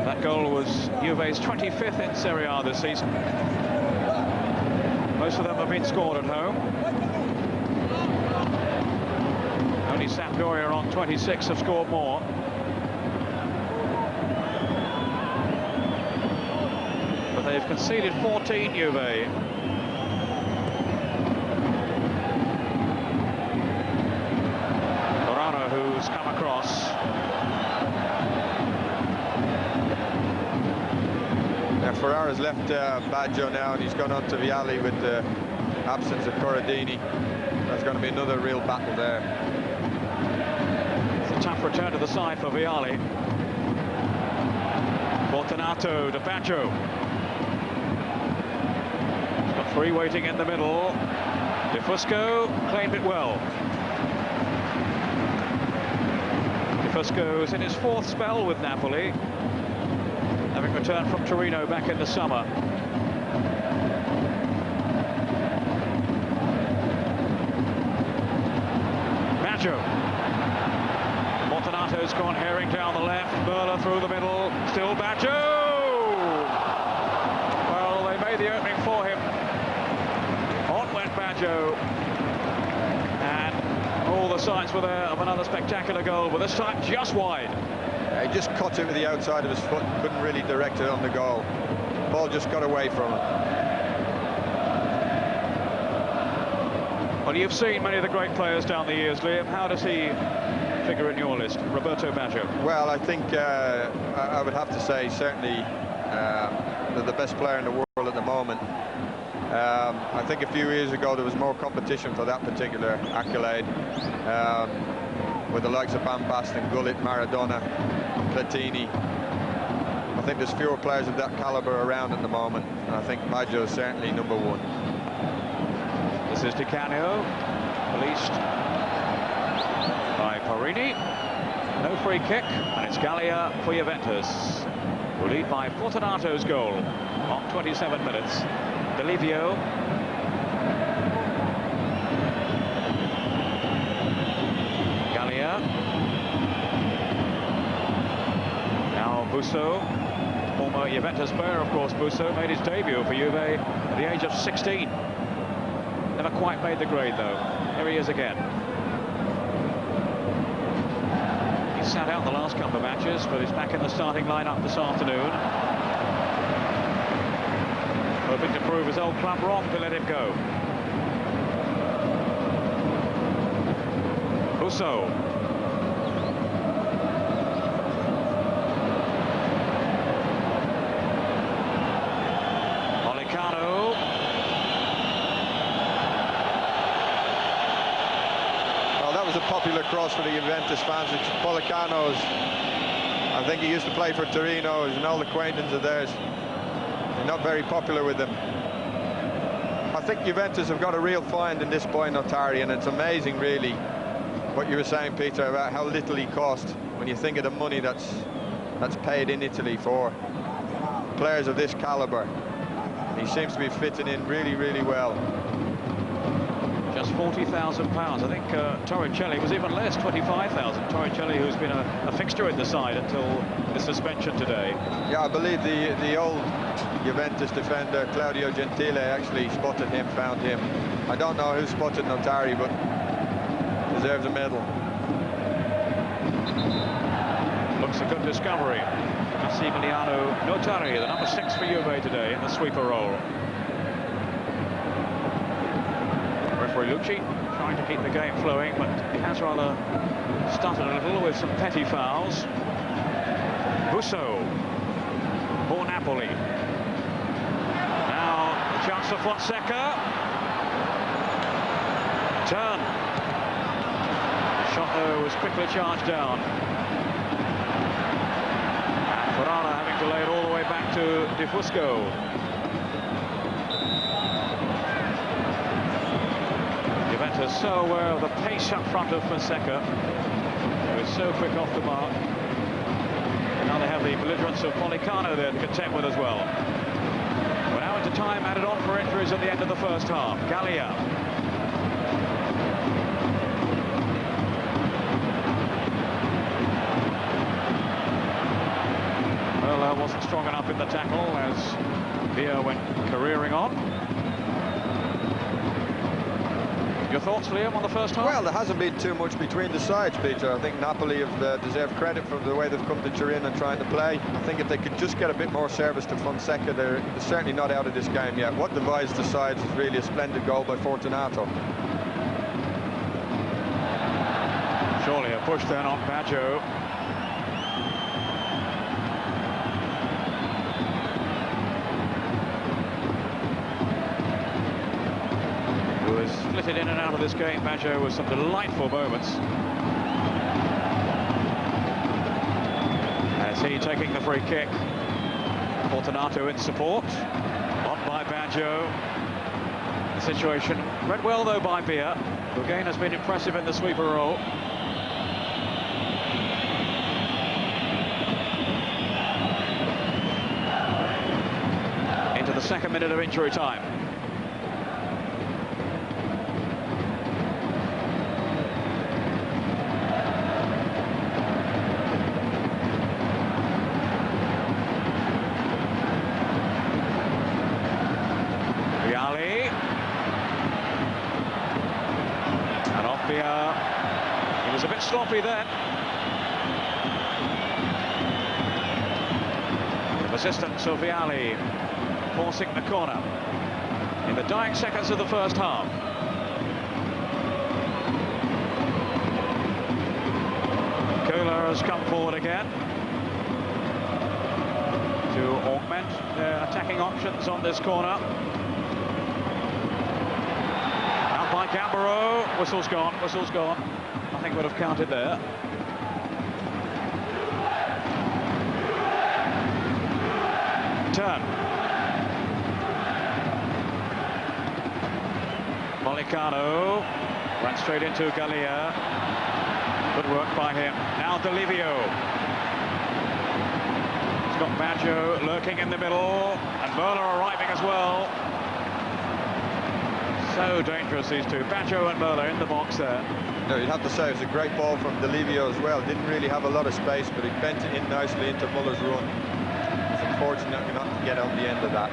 That goal was Juve's 25th in Serie A this season. Most of them have been scored at home. Only Sampdoria on 26 have scored more. But they've conceded 14, Juve. Ferrara, who's come across. Now Ferrara's left Baggio now, and he's gone on to Vialli with the absence of Corradini. There's going to be another real battle there. Tough return to the side for Vialli. Fortunato to Baggio. He's got 3 waiting in the middle. De Fusco claimed it well. De Fusco is in his 4th spell with Napoli, having returned from Torino back in the summer. Baggio. Fortunato's gone herring down the left, Merla through the middle, still Baggio! Well, they made the opening for him. On went Baggio. And all the signs were there of another spectacular goal, but this time just wide. He just caught it with the outside of his foot, couldn't really direct it on the goal. Ball just got away from him. Well, you've seen many of the great players down the years, Liam. How does he figure in your list, Roberto Baggio? Well, I think I would have to say certainly they're the best player in the world at the moment. I think a few years ago there was more competition for that particular accolade, with the likes of Van Basten, Gullit, Maradona, Platini. I think there's fewer players of that caliber around at the moment, and I think Baggio is certainly number 1. This is Di Canio, released by Parini. No free kick, and it's Gallia for Juventus, who lead by Fortunato's goal on 27 minutes. Delivio. Gallia. Now Busso. Former Juventus player, of course, Busso made his debut for Juve at the age of 16. Never quite made the grade, though. Here he is again. He sat out the last couple of matches, but he's back in the starting lineup this afternoon. Hoping to prove his old club wrong to let him go. Busso. A popular cross for the Juventus fans. Pollicano's, I think he used to play for Torino, he's an old acquaintance of theirs. They're not very popular with them. I think Juventus have got a real find in this boy Notari, and it's amazing really what you were saying, Peter, about how little he cost when you think of the money that's paid in Italy for players of this caliber. He seems to be fitting in really, really well. Just £40,000. I think Torricelli was even less, 25,000. Torricelli, who's been a fixture in the side until the suspension today. Yeah, I believe the old Juventus defender Claudio Gentile actually spotted him, found him. I don't know who spotted Notari, but deserves a medal. Looks a good discovery. Massimiliano Notari, the number 6 for Juve today in the sweeper role. Referee Lucci trying to keep the game flowing, but he has rather stuttered a little with some petty fouls. Busso for Napoli. Now the chance for Fonseca. Turn. The shot though was quickly charged down. And Ferrara having to lay it all the way back to Di Fusco. Juventus so aware of the pace up front of Fonseca, who is so quick off the mark. And now they have the belligerence of Pollicano there to contend with as well. We're now into time added on for injuries at the end of the first half. Gallia. Well, wasn't strong enough in the tackle as Villa went careering on. Your thoughts, Liam, on the first half? Well, there hasn't been too much between the sides, Peter. I think Napoli have deserved credit for the way they've come to Turin and trying to play. I think if they could just get a bit more service to Fonseca, they're certainly not out of this game yet. What divides the sides is really a splendid goal by Fortunato. Surely a push then on Baggio. Flitted in and out of this game, Baggio, with some delightful moments. As he taking the free kick. Fortunato in support. On by Baggio. The situation read well, though, by Villa, who again has been impressive in the sweeper role. Into the second minute of injury time. He was a bit sloppy then. The resistance of Vialli forcing the corner in the dying seconds of the first half. Kohler has come forward again to augment their attacking options on this corner. By Gambaro, whistle's gone, whistle's gone. Nothing would have counted there. Turn. Pollicano ran straight into Gallia. Good work by him. Now Delivio. He's got Baggio lurking in the middle, and Möller arriving as well. So dangerous, these two. Baggio and Möller in the box there. No, you'd have to say it was a great ball from Delivio as well. Didn't really have a lot of space, but he bent it in nicely into Muller's run. Some unfortunate not to get on the end of that.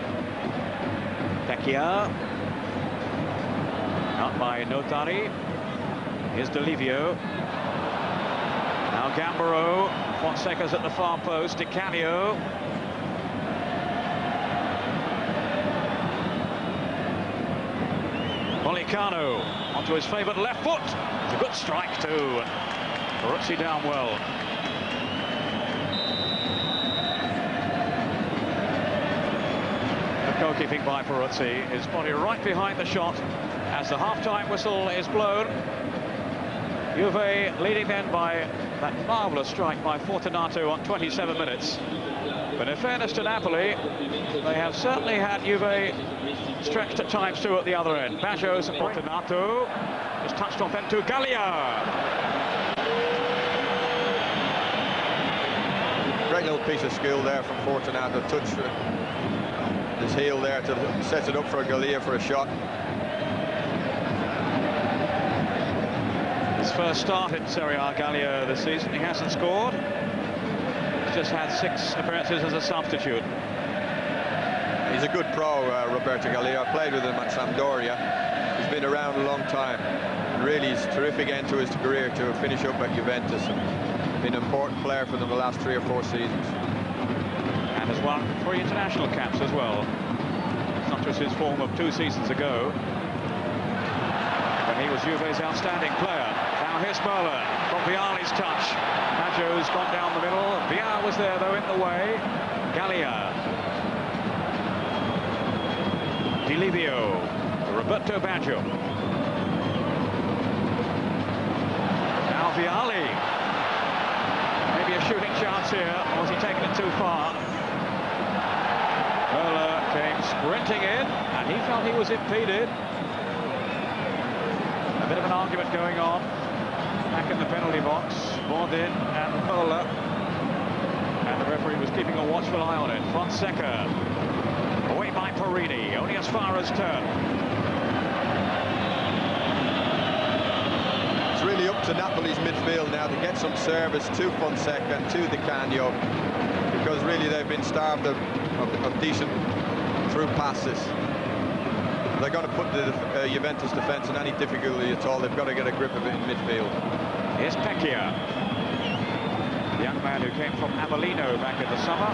Pecchia. Out by Notari. Here's Delivio. Now Gambaro. Fonseca's at the far post. Di Canio. Policano onto his favourite left foot. It's a good strike too. Peruzzi down well. The goalkeeping by Peruzzi. His body right behind the shot as the half-time whistle is blown. Juve leading then by that marvellous strike by Fortunato on 27 minutes. But in fairness to Napoli, they have certainly had Juve stretched at times too at the other end. Bajos and Fortunato is touched off into Gallia. Great little piece of skill there from Fortunato. Touched his heel there to set it up for Gallia for a shot. His first start in Serie A Gallia this season. He hasn't scored. He's just had 6 appearances as a substitute. He's a good pro, Roberto Gallia. I played with him at Sampdoria. He's been around a long time. And really, he's a terrific end to his career to finish up at Juventus. And been an important player for them the last 3 or 4 seasons. And has won 3 international caps as well. It's not just his form of 2 seasons ago, when he was Juve's outstanding player. Now here's Merlin from Vialli's touch. Baggio's gone down the middle. Vial was there though in the way. Gallia. Delivio. Roberto Baggio. Now Vialli. Maybe a shooting chance here, or was he taking it too far? Merlin came sprinting in, and he felt he was impeded. A bit of an argument going on back in the penalty box. Bordin and Merlin. And the referee was keeping a watchful eye on it. Fonseca. Away by Perini, only as far as turn. It's really up to Napoli's midfield now to get some service to Fonseca and to Di Canio, because really they've been starved of decent through passes. They're going to put the Juventus defence in any difficulty at all. They've got to get a grip of it in midfield. Here's Pecchia, the young man who came from Avellino back in the summer.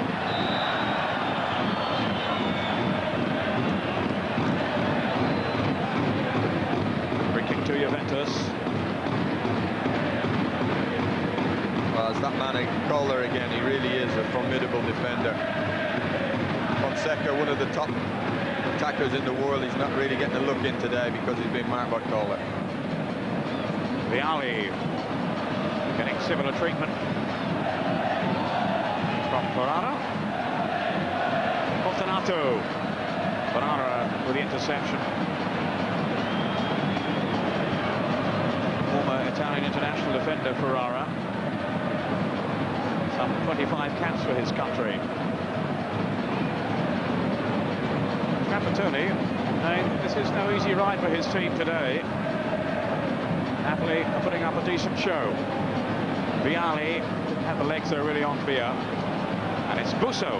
Free kick to Juventus. Well, it's that man Kohler again. He really is a formidable defender. Fonseca, one of the top attackers in the world. He's not really getting a look in today because he's been marked by Kohler. Vialli getting similar treatment from Ferrara. Fortunato. Ferrara with the interception. Former Italian international defender Ferrara. Some 25 caps for his country. Trapattoni, this is no easy ride for his team today. Napoli are putting up a decent show. Vialli had the legs though really on Via. And it's Busso,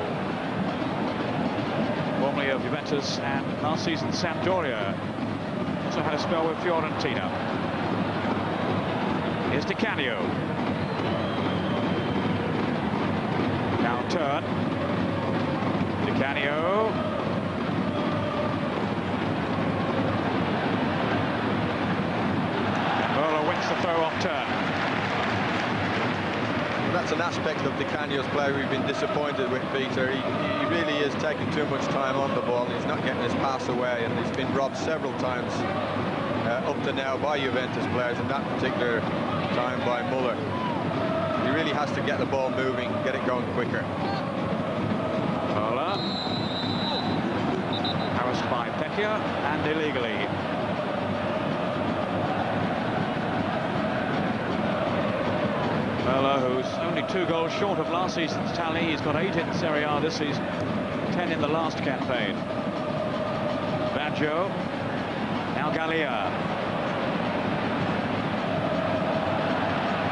formerly of Juventus and last season Sampdoria. Also had a spell with Fiorentina. Here's Di Canio. Now turn. Di Canio. The throw off turn. That's an aspect of Di Canio's play we've been disappointed with, Peter. He really is taking too much time on the ball. He's not getting his pass away, and he's been robbed several times up to now by Juventus players, and that particular time by Muller. He really has to get the ball moving, get it going quicker. Muller. Harassed by Pecchia and illegally. Merlin, who's only 2 goals short of last season's tally. He's got 8 in Serie A this season, 10 in the last campaign. Baggio. Now Gallia.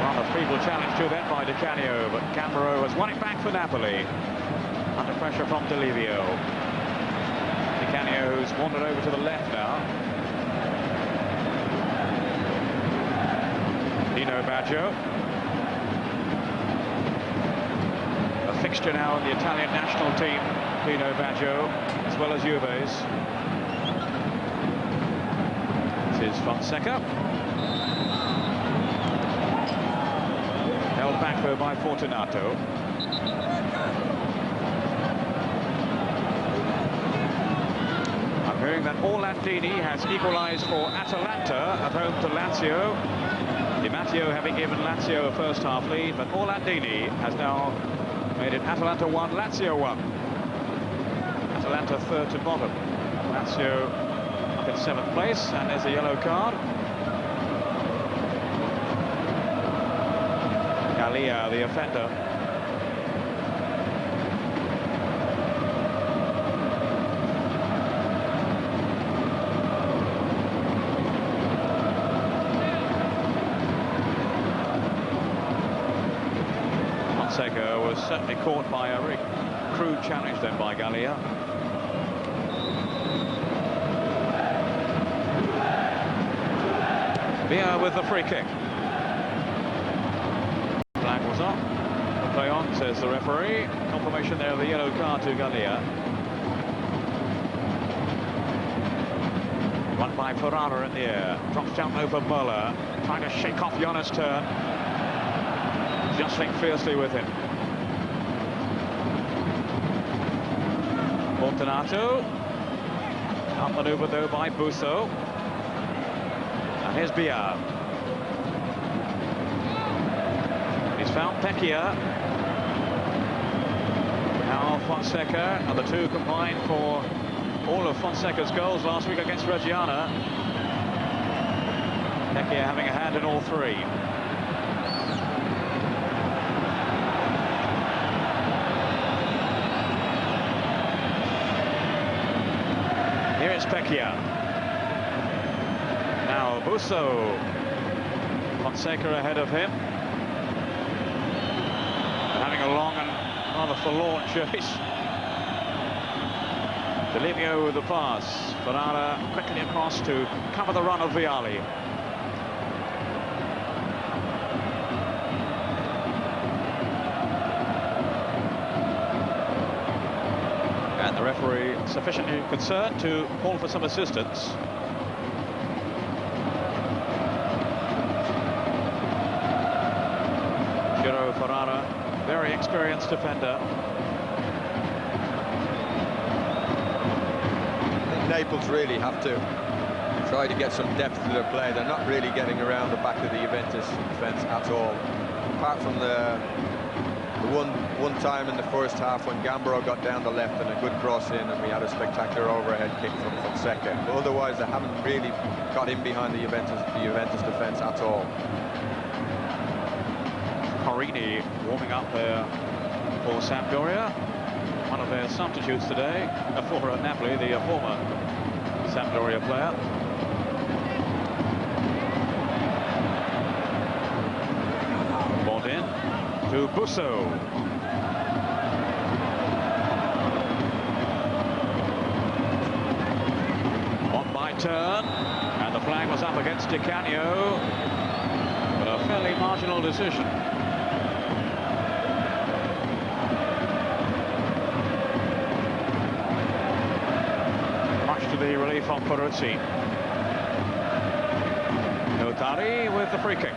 Rather feeble challenge to then by Di Canio, but Gambaro has won it back for Napoli. Under pressure from Delivio. Di Canio, who's wandered over to the left now. Dino Baggio. A fixture now in the Italian national team, Dino Baggio, as well as Juve's. This is Fonseca. Held back though by Fortunato. I'm hearing that Orlandini has equalised for Atalanta at home to Lazio. Di Matteo having given Lazio a first-half lead, but Orlandini has now made it Atalanta 1, Lazio 1. Atalanta third to bottom. Lazio up in 7th place, and there's a yellow card. Gallia, the offender. Fonseca was certainly caught by a very crude challenge then by Gallia. Villa with the free kick. Flag was up. Play on, says the referee. Confirmation there of the yellow card to Gallia. Run by Ferrara in the air. Drops down over Muller. Trying to shake off Jonas Turn. Jostling fiercely with him. Fortunato. Outmaneuvered though by Busso. And here's Biar. He's found Pecchia. Now Fonseca, and the two combined for all of Fonseca's goals last week against Reggiana. Pecchia having a hand in all three. Here it's Pecchia. Now Busso. Fonseca ahead of him. Having a long and rather forlorn chase. Delivio with the pass. Ferrara quickly across to cover the run of Vialli. And the referee sufficiently concerned to call for some assistance. Ferrara, very experienced defender. I think Naples really have to try to get some depth to their play. They're not really getting around the back of the Juventus defence at all. Apart from the one time in the first half when Gambaro got down the left and a good cross in, and we had a spectacular overhead kick from Fonseca. But otherwise, they haven't really got in behind the Juventus defence at all. Corini warming up there for Sampdoria. One of their substitutes today, for Napoli, the former Sampdoria player. Ball in to Busso. On by Turn, and the flag was up against Di Canio, but a fairly marginal decision. The relief on Peruzzi. Notari with the free kick.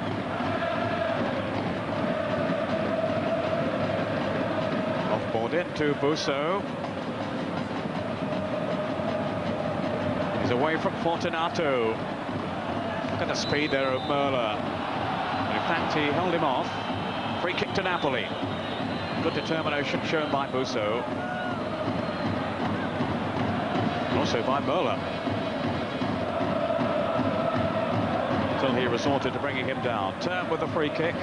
Off ball in to Busso. He's away from Fortunato. Look at the speed there of Merla. In fact, he held him off. Free kick to Napoli. Good determination shown by Busso. Also by Merla. Until he resorted to bringing him down. Turn with the free kick.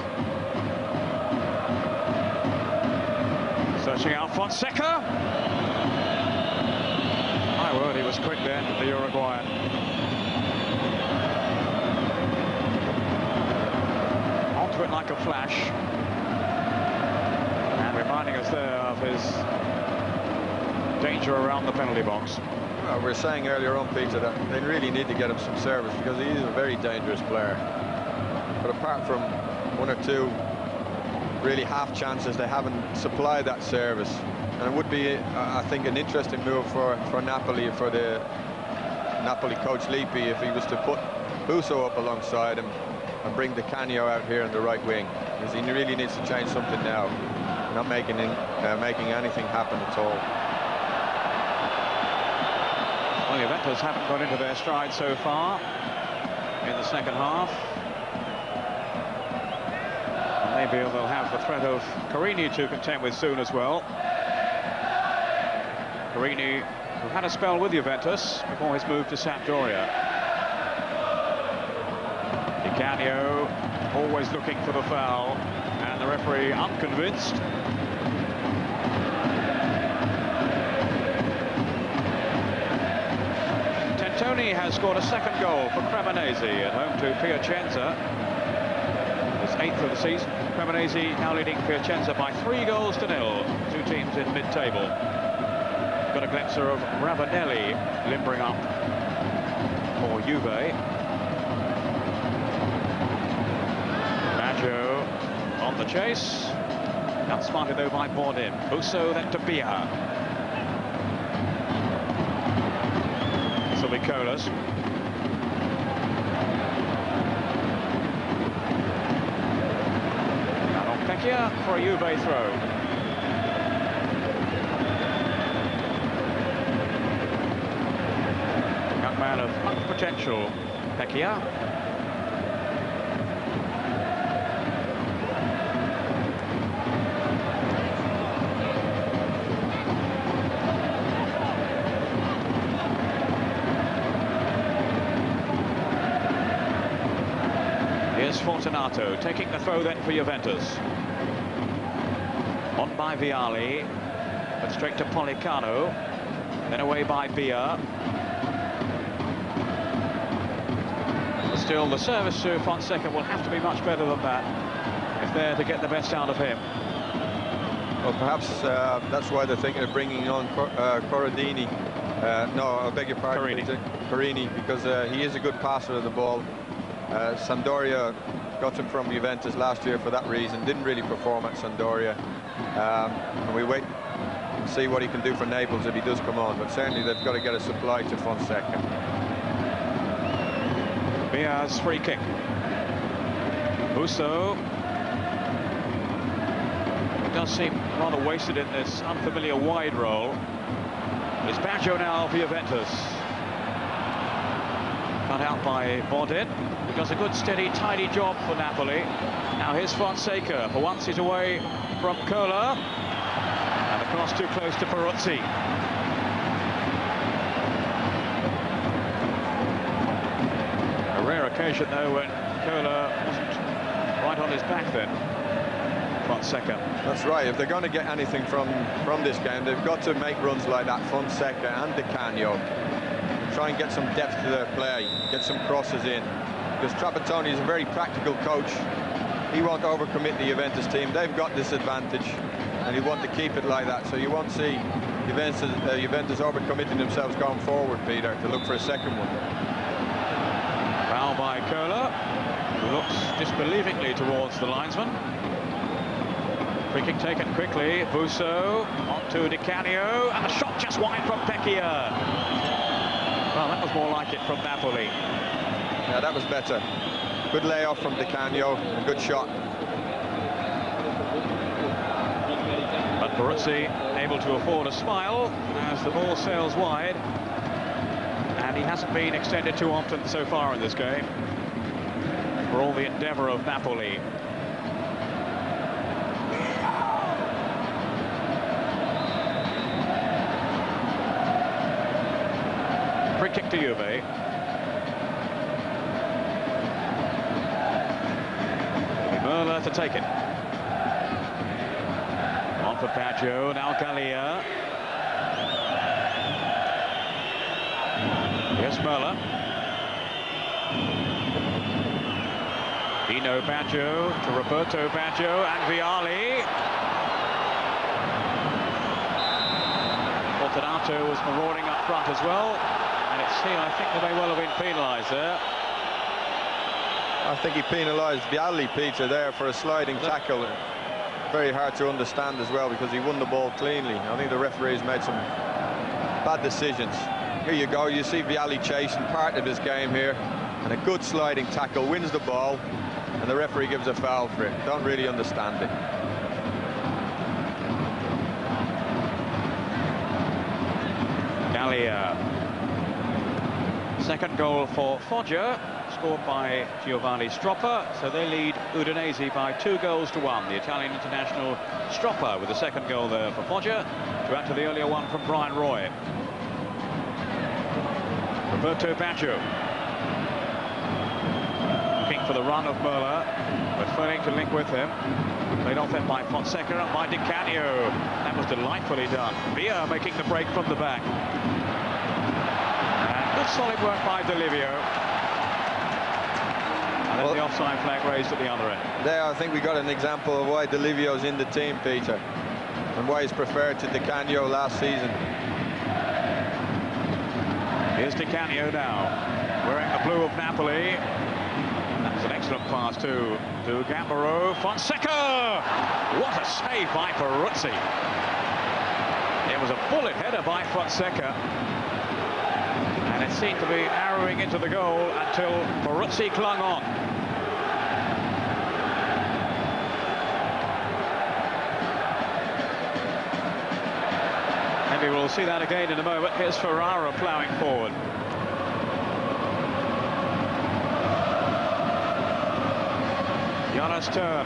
Searching out Fonseca. My word, he was quick then, the Uruguayan. Onto it like a flash. And reminding us there of his danger around the penalty box. Well, we were saying earlier on, Peter, that they really need to get him some service because he is a very dangerous player. But apart from one or two really half chances, they haven't supplied that service. And it would be, I think, an interesting move for Napoli, for the Napoli coach Lippi, if he was to put Busso up alongside him and bring Di Canio out here in the right wing, because he really needs to change something now. Not making anything happen at all. Well, Juventus haven't got into their stride so far in the second half. And maybe they'll have the threat of Carini to contend with soon as well. Carini, who had a spell with Juventus before his move to Sampdoria. Di Canio always looking for the foul, and the referee unconvinced. Tony has scored a second goal for Cremonese at home to Piacenza. His 8th of the season. Cremonese now leading Piacenza by 3-0. Two teams in mid-table. Got a glimpse of Ravanelli limbering up for Juve. Maggio on the chase. Outsmarted though by Bordin. Busso then to Bia. Will be Colas. And on Pecchia for a Juve throw. Young man of much potential, Pecchia. Fortunato taking the throw then for Juventus. On by Vialli, but straight to Pollicano, then away by Bia. But still, the service to Fonseca will have to be much better than that if they're to get the best out of him. Well, perhaps that's why they're thinking of bringing on Corradini. No, I beg your pardon, Carini, because he is a good passer of the ball. Sampdoria got him from Juventus last year for that reason. Didn't really perform at Sampdoria. And we wait and see what he can do for Naples if he does come on. But certainly they've got to get a supply to Fonseca. Bia's free kick. Busso. It does seem rather wasted in this unfamiliar wide role. It's Baggio now for Juventus. Cut out by Bordin. Does a good, steady, tidy job for Napoli. Now here's Fonseca. For once he's away from Cola. And the cross too close to Peruzzi. A rare occasion, though, when Cola wasn't right on his back then. Fonseca. That's right. If they're going to get anything from this game, they've got to make runs like that. Fonseca and Di Canio. Try and get some depth to their play. Get some crosses in. Because Trapattoni is a very practical coach. He won't overcommit the Juventus team. They've got this advantage, and he wants to keep it like that. So you won't see Juventus overcommitting themselves going forward, Peter, to look for a second one. Foul by Cola, who looks disbelievingly towards the linesman. Free kick taken quickly. Busso on to Di Canio, and a shot just wide from Pecchia. Well, that was more like it from Napoli. Yeah, that was better. Good layoff from Di Canio, a good shot. But Peruzzi able to afford a smile as the ball sails wide. And he hasn't been extended too often so far in this game. For all the endeavour of Napoli. Free kick to Juve. Merla to take it. On for Baggio, now Gallia. Here's Merla. Dino Baggio to Roberto Baggio and Vialli. Donato was marauding up front as well, and it's here. I think they may well have been penalised there. I think he penalised Vialli, Peter, there for a sliding tackle. Very hard to understand as well, because he won the ball cleanly. I think the referees made some bad decisions. Here you go, you see Vialli chasing, part of his game here, and a good sliding tackle, wins the ball, and the referee gives a foul for it. Don't really understand it. Gallia. Second goal for Foggia, scored by Giovanni Stroppa, so they lead Udinese by 2-1. The Italian international Stroppa with the second goal there for Foggia, to add to the earlier one from Brian Roy. Roberto Baggio looking for the run of Merla, but failing to link with him. Played off then by Fonseca and by Di Canio. That was delightfully done. Villa making the break from the back. And good solid work by Delivio. And then the offside flag raised at the other end. There, I think we got an example of why Delivio's in the team, Peter, and why he's preferred to Di Canio last season. Here's Di Canio now, wearing the blue of Napoli. That was an excellent pass to Gambaro. Fonseca! What a save by Peruzzi. It was a bullet header by Fonseca. And it seemed to be arrowing into the goal until Peruzzi clung on. Maybe we'll see that again in a moment. Here's Ferrara ploughing forward. Gianna's turn.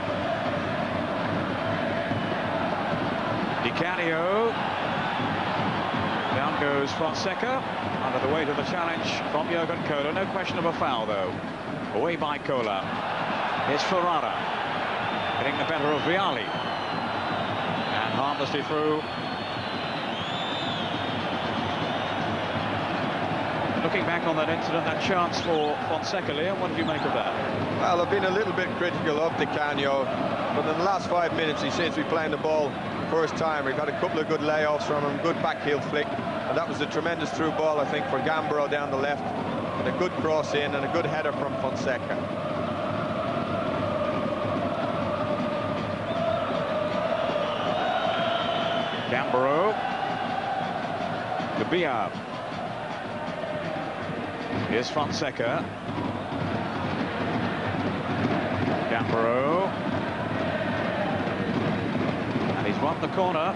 Di Canio. Down goes Fonseca, under the weight of the challenge from Jurgen Kohler. No question of a foul, though. Away by Kohler. Here's Ferrara, getting the better of Vialli. And harmlessly through. Looking back on that incident, that chance for Fonseca, Liam, what did you make of that? Well, I've been a little bit critical of Di Canio, but in the last 5 minutes he seems to be playing the ball first time. We've had a couple of good layoffs from him, good back heel flick, and that was a tremendous through ball, I think, for Gambaro down the left, and a good cross in and a good header from Fonseca. Gambaro. Gabia. Here's Fonseca. Gambaro. And he's won the corner.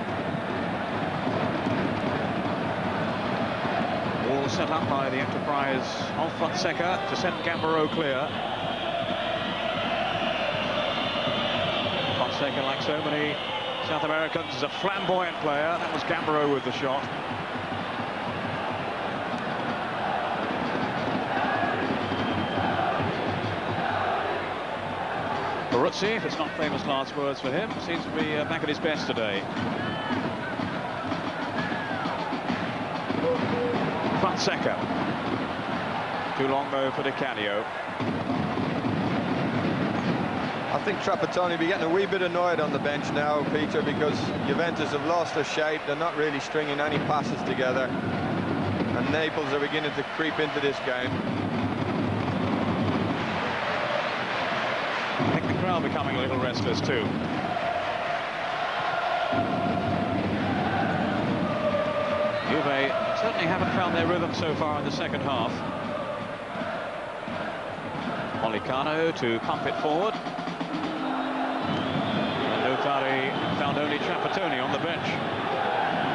All set up by the enterprise of Fonseca to send Gambaro clear. Fonseca, like so many South Americans, is a flamboyant player. That was Gambaro with the shot. Peruzzi, if it's not famous last words for him, seems to be back at his best today. Fonseca. Too long, though, for Di Canio. I think Trapattoni will be getting a wee bit annoyed on the bench now, Peter, because Juventus have lost their shape. They're not really stringing any passes together. And Naples are beginning to creep into this game. Crowd becoming a little restless too. Juve certainly haven't found their rhythm so far in the second half. Molicano to pump it forward. And Notari found only Trapattoni on the bench,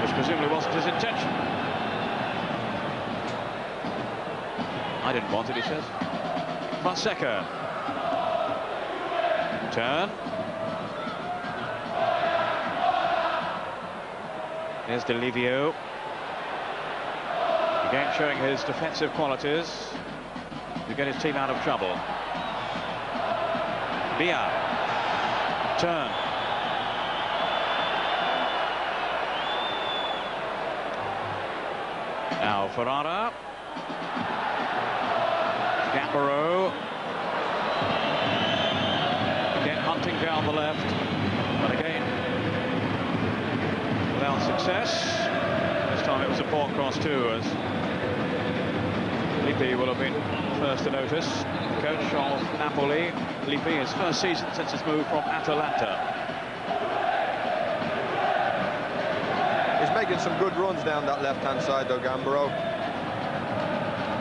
which presumably wasn't his intention. I didn't want it, he says. Fonseca. Turn. Here's Delivio. Again showing his defensive qualities to get his team out of trouble. Villa. Turn. Now Ferrara. Gambaro. Hunting down the left, but again without success. This time it was a poor cross too, as Lippi will have been first to notice. Coach of Napoli, Lippi, his first season since his move from Atalanta. He's making some good runs down that left-hand side, though, Gambaro.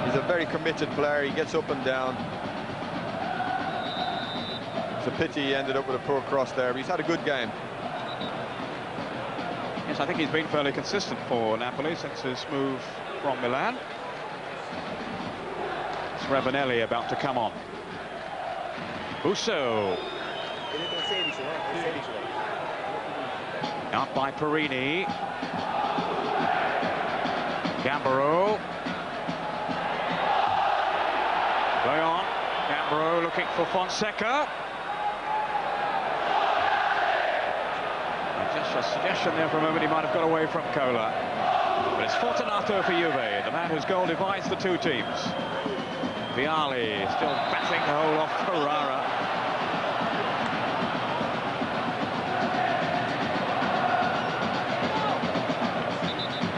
He's a very committed player. He gets up and down. It's a pity he ended up with a poor cross there, but he's had a good game. Yes, I think he's been fairly consistent for Napoli since his move from Milan. It's Ravanelli about to come on. Busso. Out by Perini. Gambaro. Play on. Gambaro looking for Fonseca. Just a suggestion there for a moment he might have got away from Cola. But it's Fortunato for Juve, the man whose goal divides the two teams. Vialli still battling to hold off Ferrara.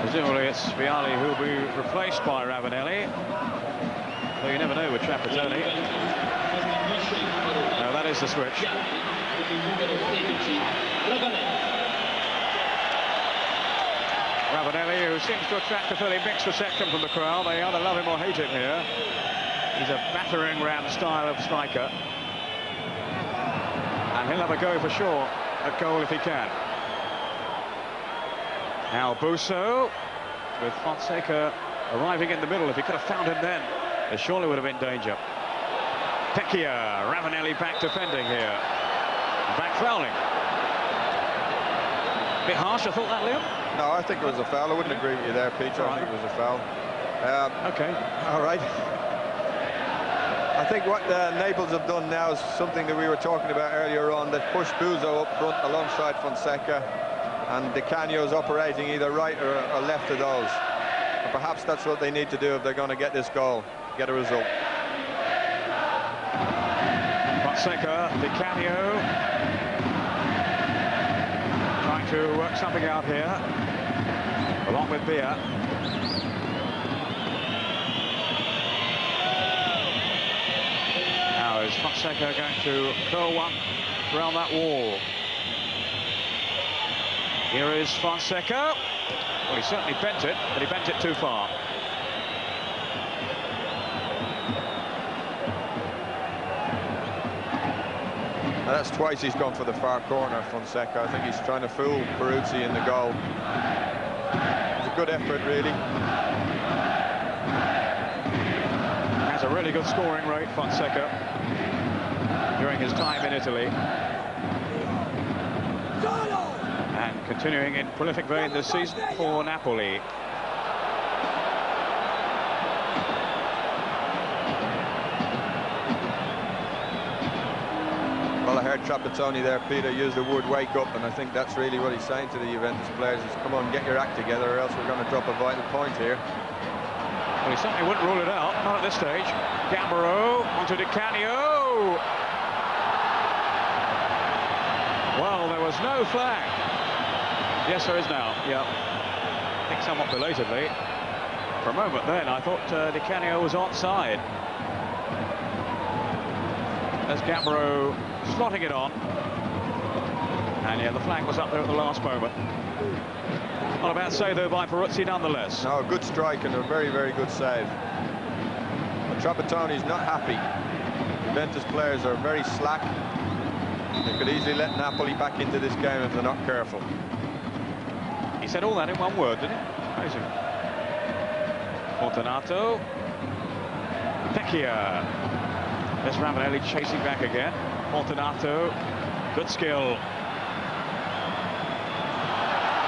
Presumably it's Vialli who will be replaced by Ravanelli. Though you never know with Trapattoni. No, that is the switch. Ravanelli, who seems to attract a fairly mixed reception from the crowd. They either love him or hate him here. He's a battering ram style of striker. And he'll have a go for sure at goal if he can. Now Busso, with Fonseca arriving in the middle. If he could have found him then, there surely would have been danger. Pecchia, Ravanelli back defending here. Back fouling. A bit harsh, I thought that, Liam? No, I think it was a foul. I wouldn't agree with you there, Peter. I think it was a foul. Okay. All right. I think what Naples have done now is something that we were talking about earlier on. They've pushed Busso up front alongside Fonseca, and Di Canio's operating either right or left of those. And perhaps that's what they need to do if they're going to get this goal, get a result. Fonseca, Di Canio trying to work something out here, along with Bia. Now is Fonseca going to curl one around that wall? Here is Fonseca. Well, he certainly bent it, but he bent it too far. Now that's twice he's gone for the far corner, Fonseca. I think he's trying to fool Peruzzi in the goal. It's a good effort, really. Has a really good scoring rate, Fonseca, during his time in Italy. And continuing in prolific vein this season for Napoli. Well, I heard Trapattoni there, Peter, use the word wake up, and I think that's really what he's saying to the Juventus players is, come on, get your act together, or else we're going to drop a vital point here. Well, he certainly wouldn't rule it out, not at this stage. Gambaro onto Di Canio. Well, there was no flag. Yes, there is now. Yeah, I think somewhat belatedly. For a moment then, I thought Di Canio was onside. As Gambaro slotting it on. And yeah, the flag was up there at the last moment. Not a bad save though by Peruzzi nonetheless. No, a good strike and a very, very good save. But Trapattoni's not happy. Juventus players are very slack. They could easily let Napoli back into this game if they're not careful. He said all that in one word, didn't he? Amazing. Fortunato. Pecchia. There's Ravanelli chasing back again. Fortunato. Good skill.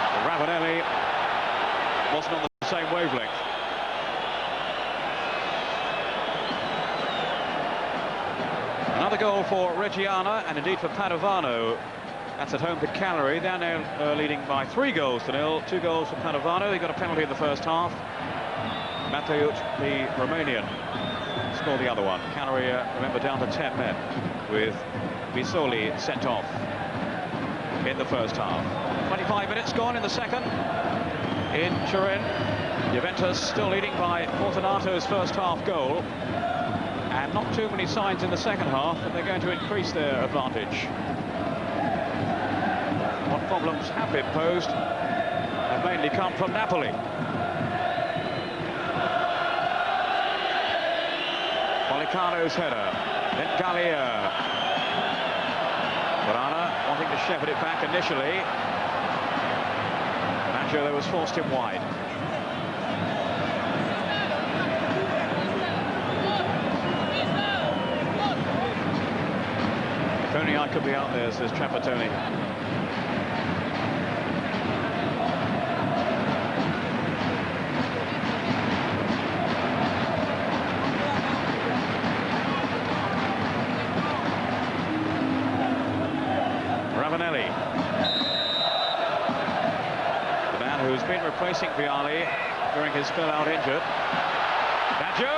But Ravanelli wasn't on the same wavelength. Another goal for Reggiana and indeed for Padovano. That's at home to Cagliari. They're now leading by 3-0. 2 goals for Padovano. He got a penalty in the first half. Mateusz, the Romanian, scored the other one. Cagliari, remember, down to 10 men with Bisoli sent off in the first half. 25 minutes gone in the second. in Turin. Juventus still leading by Fortunato's first half goal. And not too many signs in the second half that they're going to increase their advantage. What problems have been posed have mainly come from Napoli. Policano's header, then Gallia. Barana wanting to shepherd it back initially. Baggio, though, was forced him wide. If only I could be out there, says Trapattoni. Ravanelli, the man who's been replacing Vialli during his spell out injured. Baggio!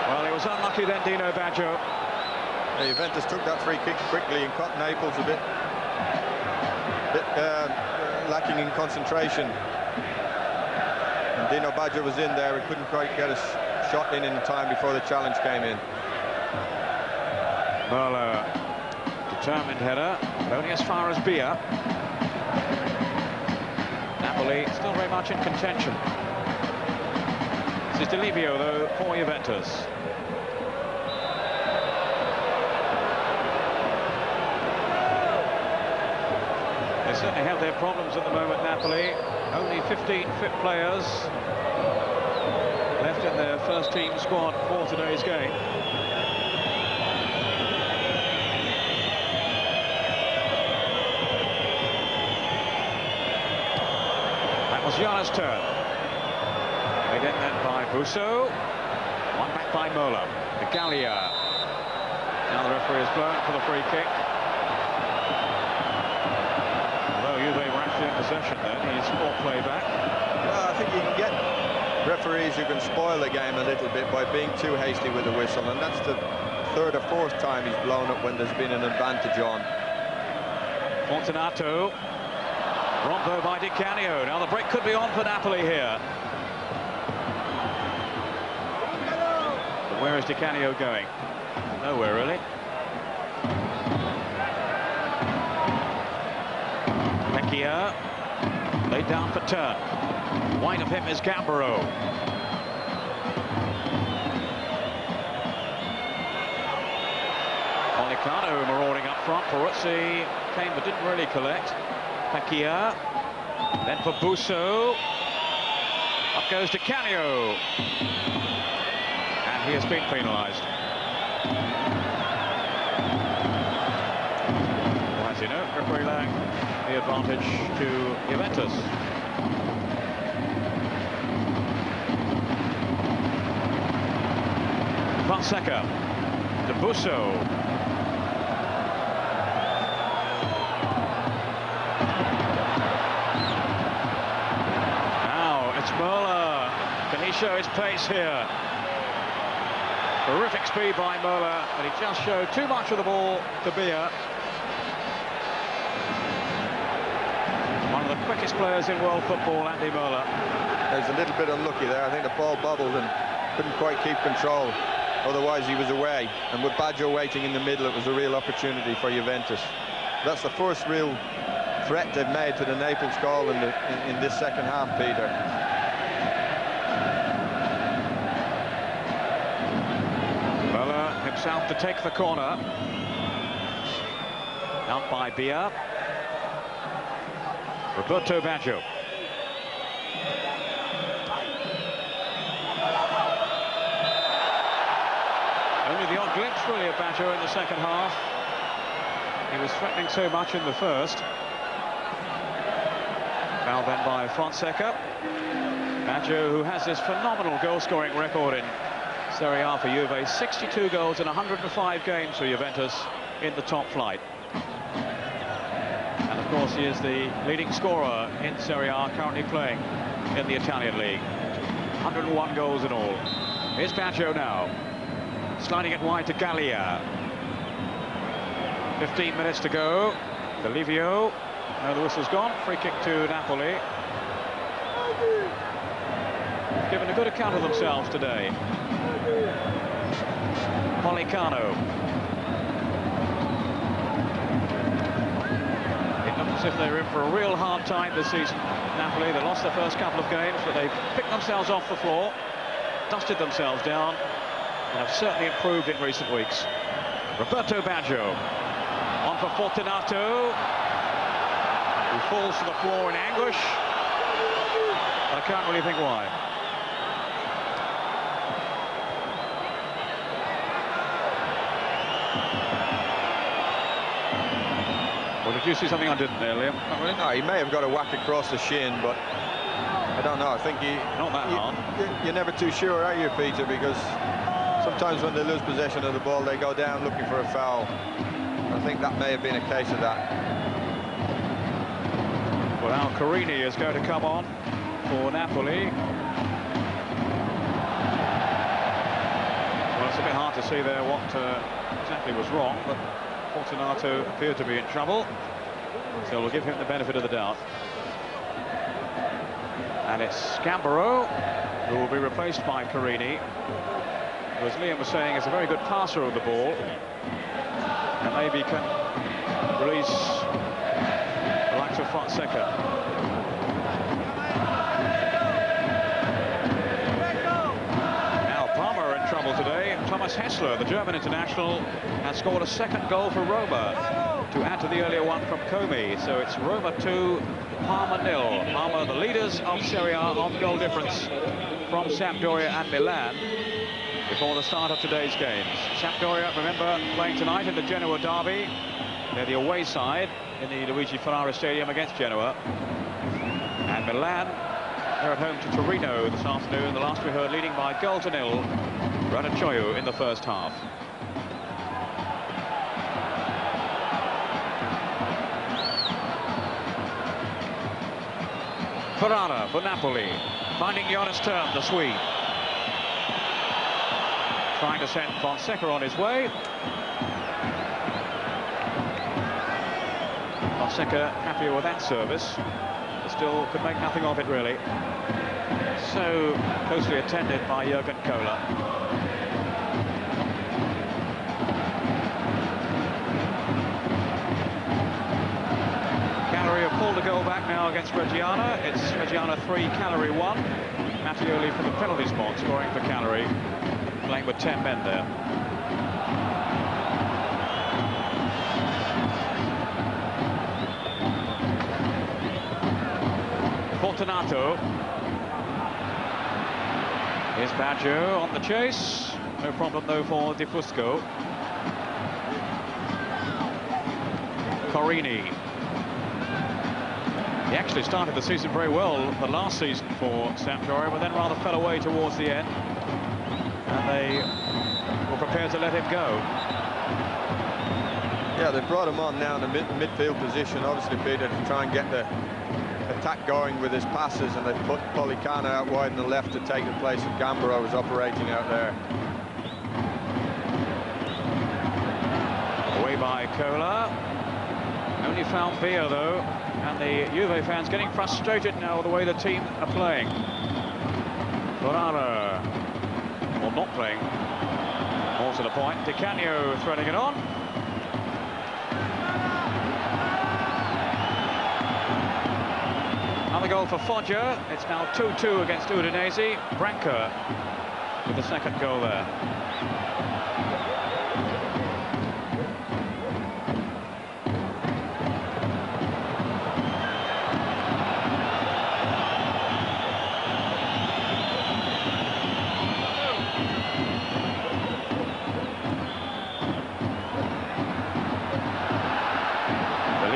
Well, he was unlucky then, Dino Baggio. Yeah, Juventus took that free kick quickly and caught Naples a bit lacking in concentration. And Dino Baggio was in there, he couldn't quite get a shot in time before the challenge came in. Merlo, determined header, but only as far as Bia. Napoli still very much in contention. This is Delivio, though, for Juventus. They certainly have their problems at the moment, Napoli. Only 15 fit players left in their first team squad for today's game. Gianna's turn. Again then by Busso. One back by Mola. To Gallia. Now the referee is blown for the free kick. Although Juve were actually in possession then, he's fought play back. Well, I think you can get referees who can spoil the game a little bit by being too hasty with the whistle, and that's the third or fourth time he's blown up when there's been an advantage on. Fortunato. Rombo by Di Canio. Now the break could be on for Napoli here. But where is Di Canio going? Nowhere, really. Vecchia. Laid down for turn. Wide of him is Gambaro. Policano marauding up front. Peruzzi came but didn't really collect. Vecchia, then for Busso, up goes Di Canio, and he has been penalised. Well, as you know, referee allowing the advantage to Juventus. Fonseca to Busso. Mola, can he show his pace here? Terrific speed by Mola, but he just showed too much of the ball to Bia. One of the quickest players in world football, Andy Mola. There's a little bit unlucky there. I think the ball bubbled and couldn't quite keep control. Otherwise, he was away. And with Baggio waiting in the middle, it was a real opportunity for Juventus. That's the first real threat they've made to the Naples goal in this second half, Peter. Himself to take the corner. Out by Bia. Roberto Baggio. Only the odd glimpse really of Baggio in the second half. He was threatening so much in the first. Foul then by Fonseca. Baggio, who has this phenomenal goal-scoring record in Serie A for Juve, 62 goals in 105 games for Juventus in the top flight. And of course he is the leading scorer in Serie A, currently playing in the Italian league. 101 goals in all. Here's Baggio now, sliding it wide to Gallia. 15 minutes to go. Delivio Now the whistle's gone. Free kick to Napoli. Given a good account of themselves today. Policano. It looks as if they're in for a real hard time this season. Napoli, they lost their first couple of games, but they've picked themselves off the floor, dusted themselves down, and have certainly improved in recent weeks. Roberto Baggio. On for Fortunato, who falls to the floor in anguish. I can't really think why. Well, did you see something I didn't there, Liam? Not really? No, he may have got a whack across the shin, but I don't know. I think not that hard. You're never too sure, are you, Peter? Because sometimes when they lose possession of the ball, they go down looking for a foul. I think that may have been a case of that. Well, now Carini is going to come on for Napoli. Well, it's a bit hard to see there what exactly was wrong, but Fortunato appeared to be in trouble, so we'll give him the benefit of the doubt. And it's Gambaro who will be replaced by Carini, who, as Liam was saying, is a very good passer of the ball, and maybe can release the likes of Fonseca. Trouble today. Thomas Hessler, the German international, has scored a second goal for Roma to add to the earlier one from Comey. So it's Roma 2, Parma 0. Parma, the leaders of Serie A on goal difference from Sampdoria and Milan before the start of today's games. Sampdoria, remember, playing tonight in the Genoa derby. They're the away side in the Luigi Ferrara Stadium against Genoa. And Milan, they're at home to Torino this afternoon. The last we heard, leading by 0-0. Radicchio in the first half. Ferrara for Napoli, finding Jonas Thurm, the Swede. Trying to send Fonseca on his way. Fonseca happier with that service, but still could make nothing of it really. So closely attended by Jurgen Kohler. Have pulled a goal back now against Reggiana. It's Reggiana 3, Cagliari 1. Mattioli from the penalty spot, scoring for Cagliari, playing with 10 men there. Fortunato. Here's Baggio on the chase. No problem though for Di Fusco. Carini. He actually started the season very well the last season for Sampdoria, but then rather fell away towards the end, and they were prepared to let him go. Yeah, they brought him on now in the midfield position, obviously, Peter, to try and get the attack going with his passes, and they put Policano out wide on the left to take the place of Gambaro, who was operating out there. Away by Kohler. Only found Villa though, and the Juve fans getting frustrated now with the way the team are playing. Ferrara, well, not playing, more to the point. Di Canio threading it on. Another goal for Foggia. It's now 2-2 against Udinese. Branca with the second goal there.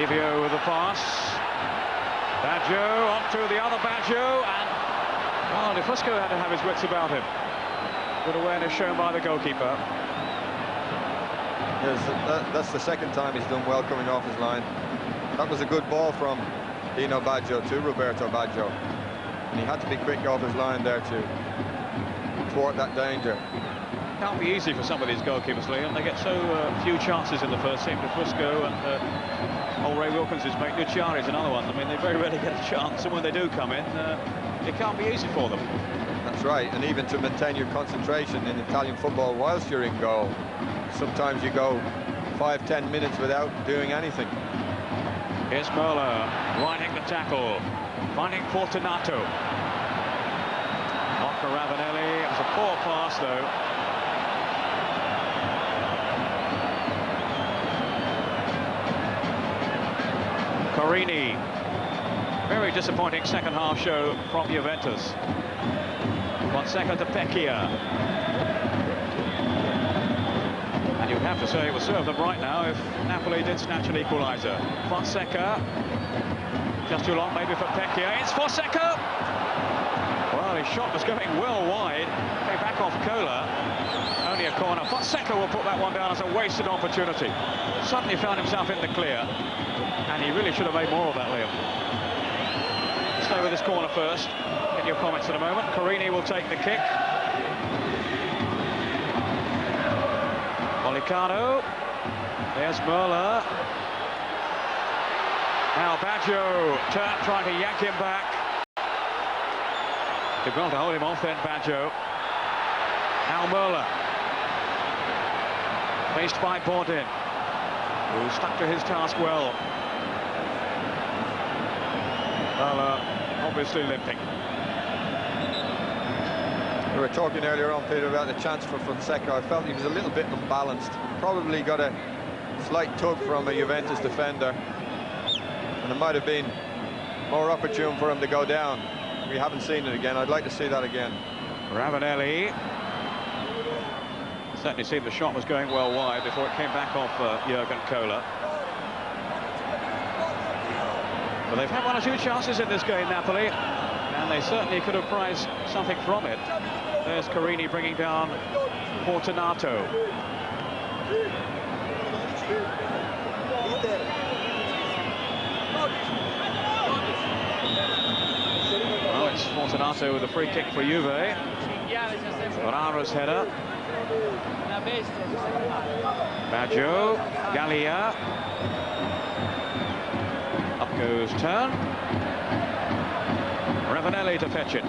With the pass. Baggio onto the other Baggio, and well, Di Fusco had to have his wits about him. Good awareness shown by the goalkeeper. Yes, that's the second time he's done well coming off his line. That was a good ball from Dino Baggio to Roberto Baggio, and he had to be quick off his line there to thwart that danger. Can't be easy for some of these goalkeepers, Liam. They get so few chances in the first team. Di Fusco and Oh, Ray Wilkins' mate Luciani is another one. I mean, they very rarely get a chance, and when they do come in, it can't be easy for them. That's right, and even to maintain your concentration in Italian football whilst you're in goal, sometimes you go 5-10 minutes without doing anything. Here's Merla, riding the tackle, finding Fortunato. Not for Ravanelli, it was a poor pass though. Carini, very disappointing second half show from Juventus. Fonseca to Pecchia. And you'd have to say it would serve them right now if Napoli did snatch an equaliser. Fonseca, just too long maybe for Pecchia. It's Fonseca! Well, his shot was going well wide. Came back off Cola. Only a corner. Fonseca will put that one down as a wasted opportunity. Suddenly found himself in the clear. And he really should have made more of that, Liam. Stay with this corner first. Get your comments in a moment. Carini will take the kick. Policano. There's Merla. Now Baggio trying to yank him back. They've got to hold him off then, Baggio. Now Merla. Faced by Bordin, who stuck to his task well. Merla obviously limping. We were talking earlier on, Peter, about the chance for Fonseca. I felt he was a little bit unbalanced. Probably got a slight tug from a Juventus defender. And it might have been more opportune for him to go down. We haven't seen it again. I'd like to see that again. Ravanelli. Certainly seemed the shot was going well wide before it came back off Jurgen Kohler. But they've had one or two chances in this game, Napoli, and they certainly could have prized something from it. There's Carini bringing down Fortunato. Well, it's Fortunato with a free kick for Juve. Ferrara's header. Baggio, Gallia. Up goes Turn. Ravanelli to fetch it.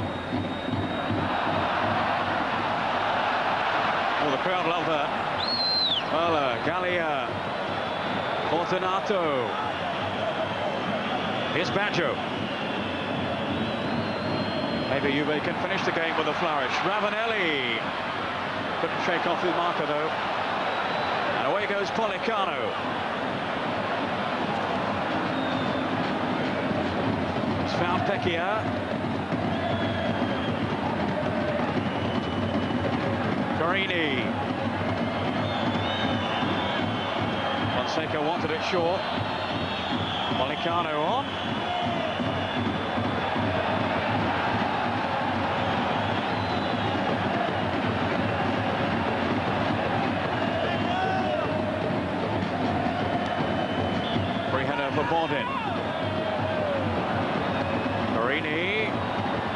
Oh, the crowd love that. Merla, Gallia, Fortunato. Here's Baggio. Maybe Juve can finish the game with a flourish. Ravanelli couldn't shake off his marker though. And away goes Policano. He's found Pecchia. Carini. Fonseca wanted it short. Policano on. Free header for Bordin. Carini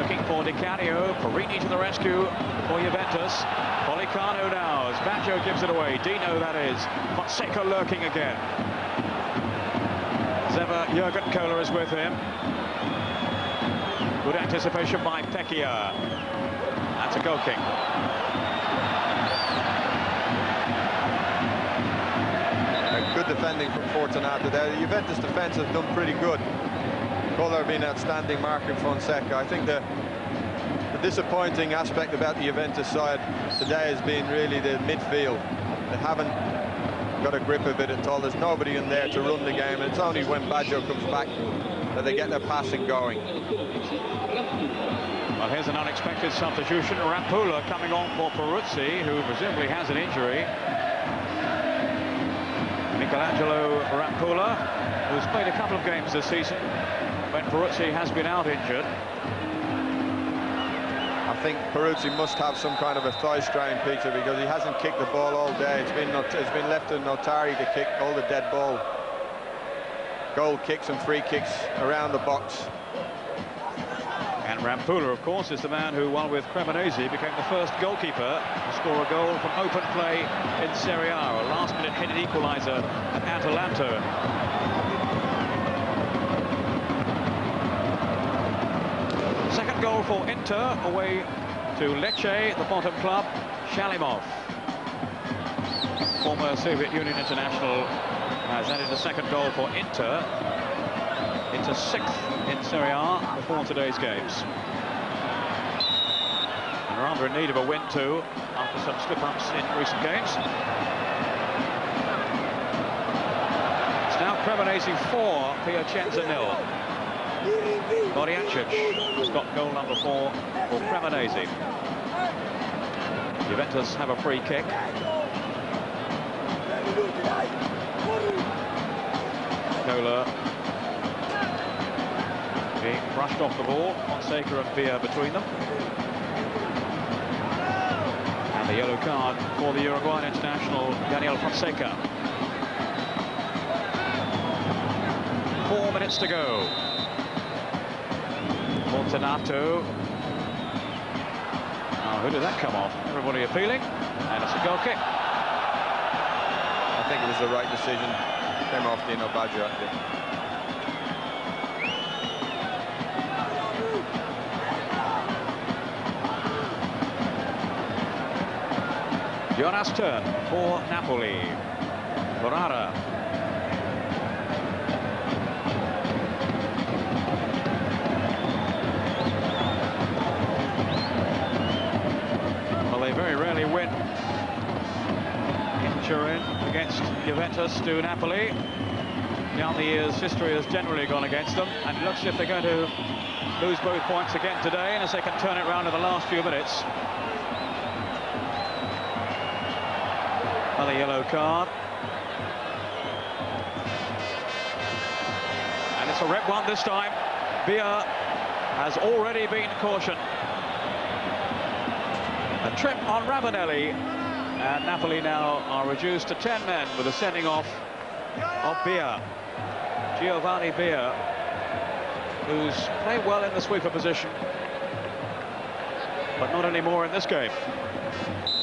looking for Di Canio. Carini to the rescue for Juventus. Policano now as Baggio gives it away. Dino, that is. Fonseca lurking again. As ever, Jurgen Kohler is with him. Good anticipation by Pecchia. That's a goal kick. Good defending from Fortunato there. The Juventus defence has done pretty good. Kohler been outstanding marking Fonseca. I think the disappointing aspect about the Juventus side today has been really the midfield. They haven't got a grip of it at all. There's nobody in there to run the game, and it's only when Baggio comes back that they get their passing going. Well, here's an unexpected substitution. Rampula coming on for Peruzzi, who presumably has an injury. Michelangelo Rampula, who's played a couple of games this season when Peruzzi has been out injured. I think Peruzzi must have some kind of a thigh strain, Peter, because he hasn't kicked the ball all day. It's been left to Notari to kick all the dead ball. Goal kicks and free kicks around the box. And Rampula, of course, is the man who, while with Cremonese, became the first goalkeeper to score a goal from open play in Serie A. A last-minute headed equaliser at Atalanta. goal for Inter, away to Lecce, the bottom club. Shalimov, former Soviet Union international, has added a second goal for Inter. Inter 6th in Serie A before today's games. And rather in need of a win too, after some slip-ups in recent games. It's now Cremonese 4, Piacenza 0. Boriacic has got goal number 4 for Cremonese. Juventus have a free kick. Cola being brushed off the ball. Fonseca and Villa between them. And the yellow card for the Uruguayan international, Daniel Fonseca. 4 minutes to go. Fortunato. Oh, who did that come off? Everybody appealing. And it's a goal kick. I think it was the right decision. Came off Dino Baggio, I think. Jonas turn for Napoli. Ferrara. Well, they very rarely win in Turin against Juventus to Napoli. Down the years, history has generally gone against them, and it looks as if they're going to lose both points again today, unless they can turn it around in the last few minutes. Another yellow card. And it's a red one this time. Villa has already been cautioned. A trip on Ravanelli. And Napoli now are reduced to 10 men with a sending off of Villa. Giovanni Villa, who's played well in the sweeper position, but not anymore in this game.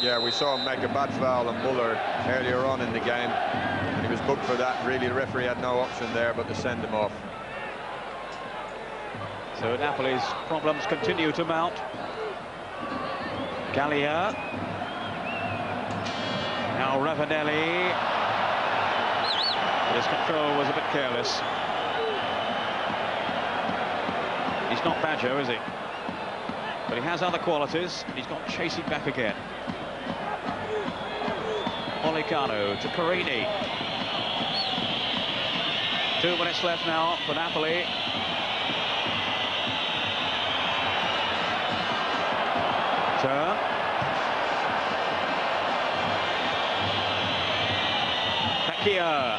Yeah, we saw him make a bad foul on Muller earlier on in the game, and he was booked for that. Really, the referee had no option there but to send him off. So Napoli's problems continue to mount. Gallia. Now Ravanelli. But his control was a bit careless. He's not Baggio, is he? But he has other qualities. He's got chasing back again. Molicano to Carini. 2 minutes left now for Napoli. Turn. Pacchia.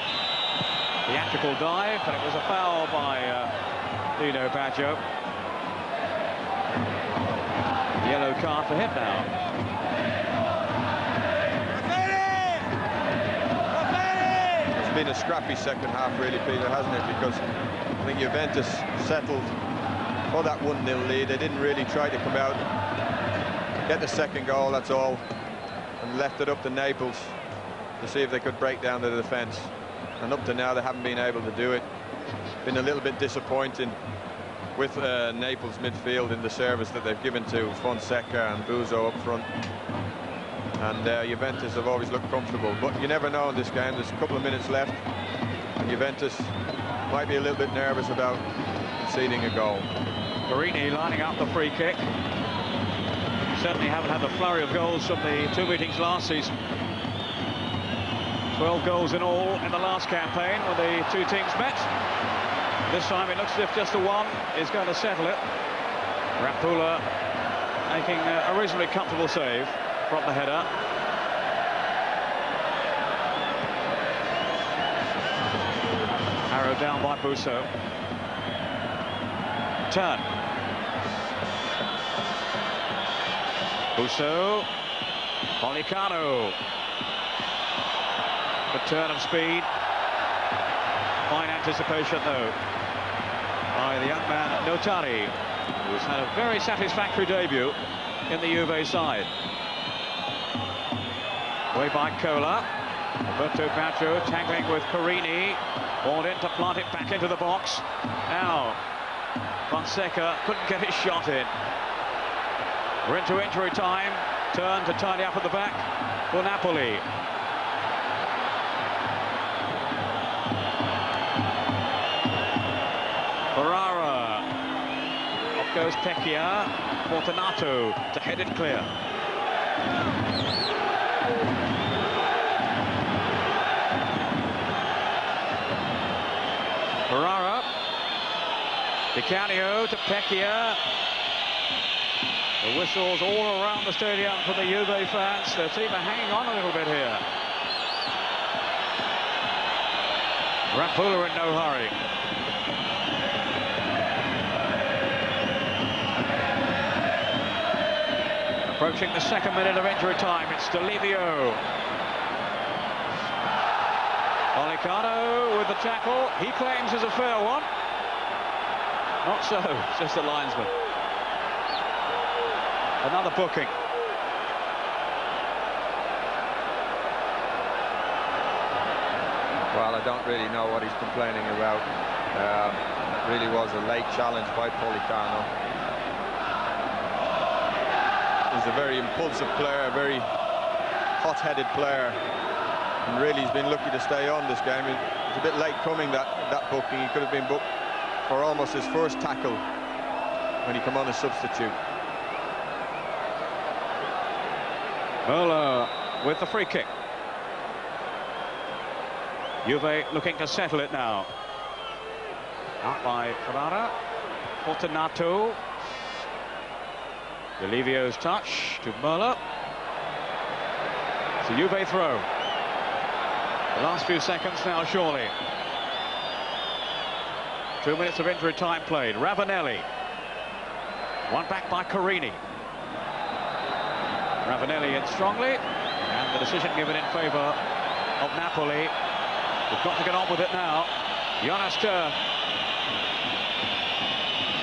Theatrical dive, but it was a foul by Dino Baggio. Yellow card for him now. It's been a scrappy second half, really, Peter, hasn't it? Because I think Juventus settled for that 1-0 lead. They didn't really try to come out, get the second goal, that's all, and left it up to Naples to see if they could break down the defence. And up to now, they haven't been able to do it. Been a little bit disappointing with Naples midfield in the service that they've given to Fonseca and Buzo up front. And Juventus have always looked comfortable, but you never know in this game. There's a couple of minutes left, and Juventus might be a little bit nervous about conceding a goal. Carini lining up the free kick. Certainly haven't had the flurry of goals from the 2 meetings last season. 12 goals in all in the last campaign when the two teams met. This time it looks as if just the one is going to settle it. Rapula making a reasonably comfortable save from the header. Arrow down by Busso. Turn. Busso. Molicano. The turn of speed. Fine anticipation, though, by the young man Notari, who's had a very satisfactory debut in the Juve side. Way by Cola. Roberto Baggio tangling with Carini. Ball in to plant it back into the box. Now, Fonseca couldn't get his shot in. We're into injury time. Turn to tidy up at the back for Napoli. Ferrara. Off goes Pecchia. Fortunato to head it clear. Ferrara. Di Canio to Pecchia. The whistles all around the stadium for the Juve fans. The team are hanging on a little bit here. Rampula in no hurry. Approaching the second minute of injury time, it's Delivio. Olicano with the tackle. He claims is a fair one. Not so, just the linesman. Another booking. Well, I don't really know what he's complaining about. It really was a late challenge by Politano. He's a very impulsive player, a very hot-headed player, and really he's been lucky to stay on this game. It's a bit late coming, that booking. He could have been booked for almost his first tackle when he came on as substitute. Möller with the free kick. Juve looking to settle it now. Out by Ferrara. Fortunato. Delivio's touch to Möller. It's a Juve throw. The last few seconds now, surely. 2 minutes of injury time played. Ravanelli. One back by Carini. Ravanelli in strongly, and the decision given in favour of Napoli. We've got to get on with it now. Jonas Ter.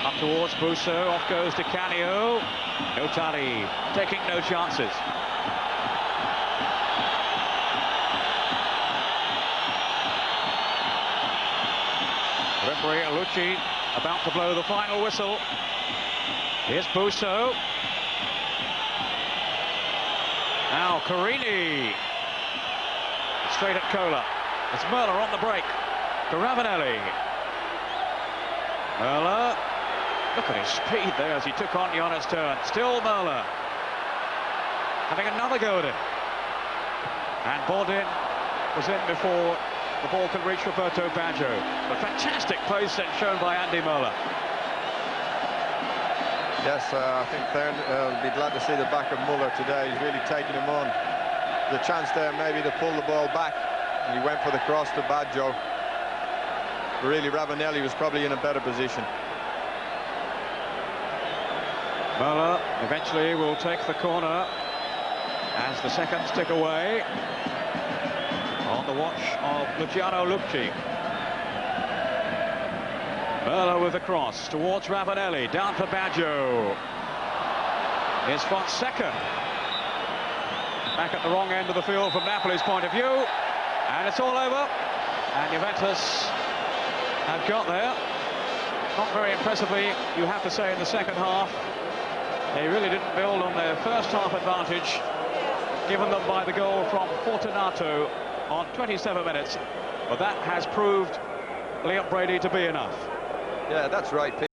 Up towards Busso, off goes to Canio. Notari taking no chances. Referee Alucci about to blow the final whistle. Here's Busso. Now Carini. Straight at Cola. It's Möller on the break. To Ravanelli. Möller. Look at his speed there as he took on Jonas Turn. Still Möller. Having another go at it. And Bordin was in before the ball could reach Roberto Baggio. A fantastic pace set shown by Andy Möller. Yes, I think Thern will be glad to see the back of Muller today. He's really taking him on. The chance there maybe to pull the ball back. And he went for the cross to Baggio. But really, Ravanelli was probably in a better position. Möller eventually will take the corner as the seconds tick away. On the watch of Luciano Lucci. Möller with the cross towards Ravanelli, down for Baggio. Here's Fonseca. Back at the wrong end of the field from Napoli's point of view. And it's all over. And Juventus have got there. Not very impressively, you have to say, in the second half. They really didn't build on their first half advantage, given them by the goal from Fortunato on 27 minutes. But that has proved Liam Brady to be enough. Yeah, that's right.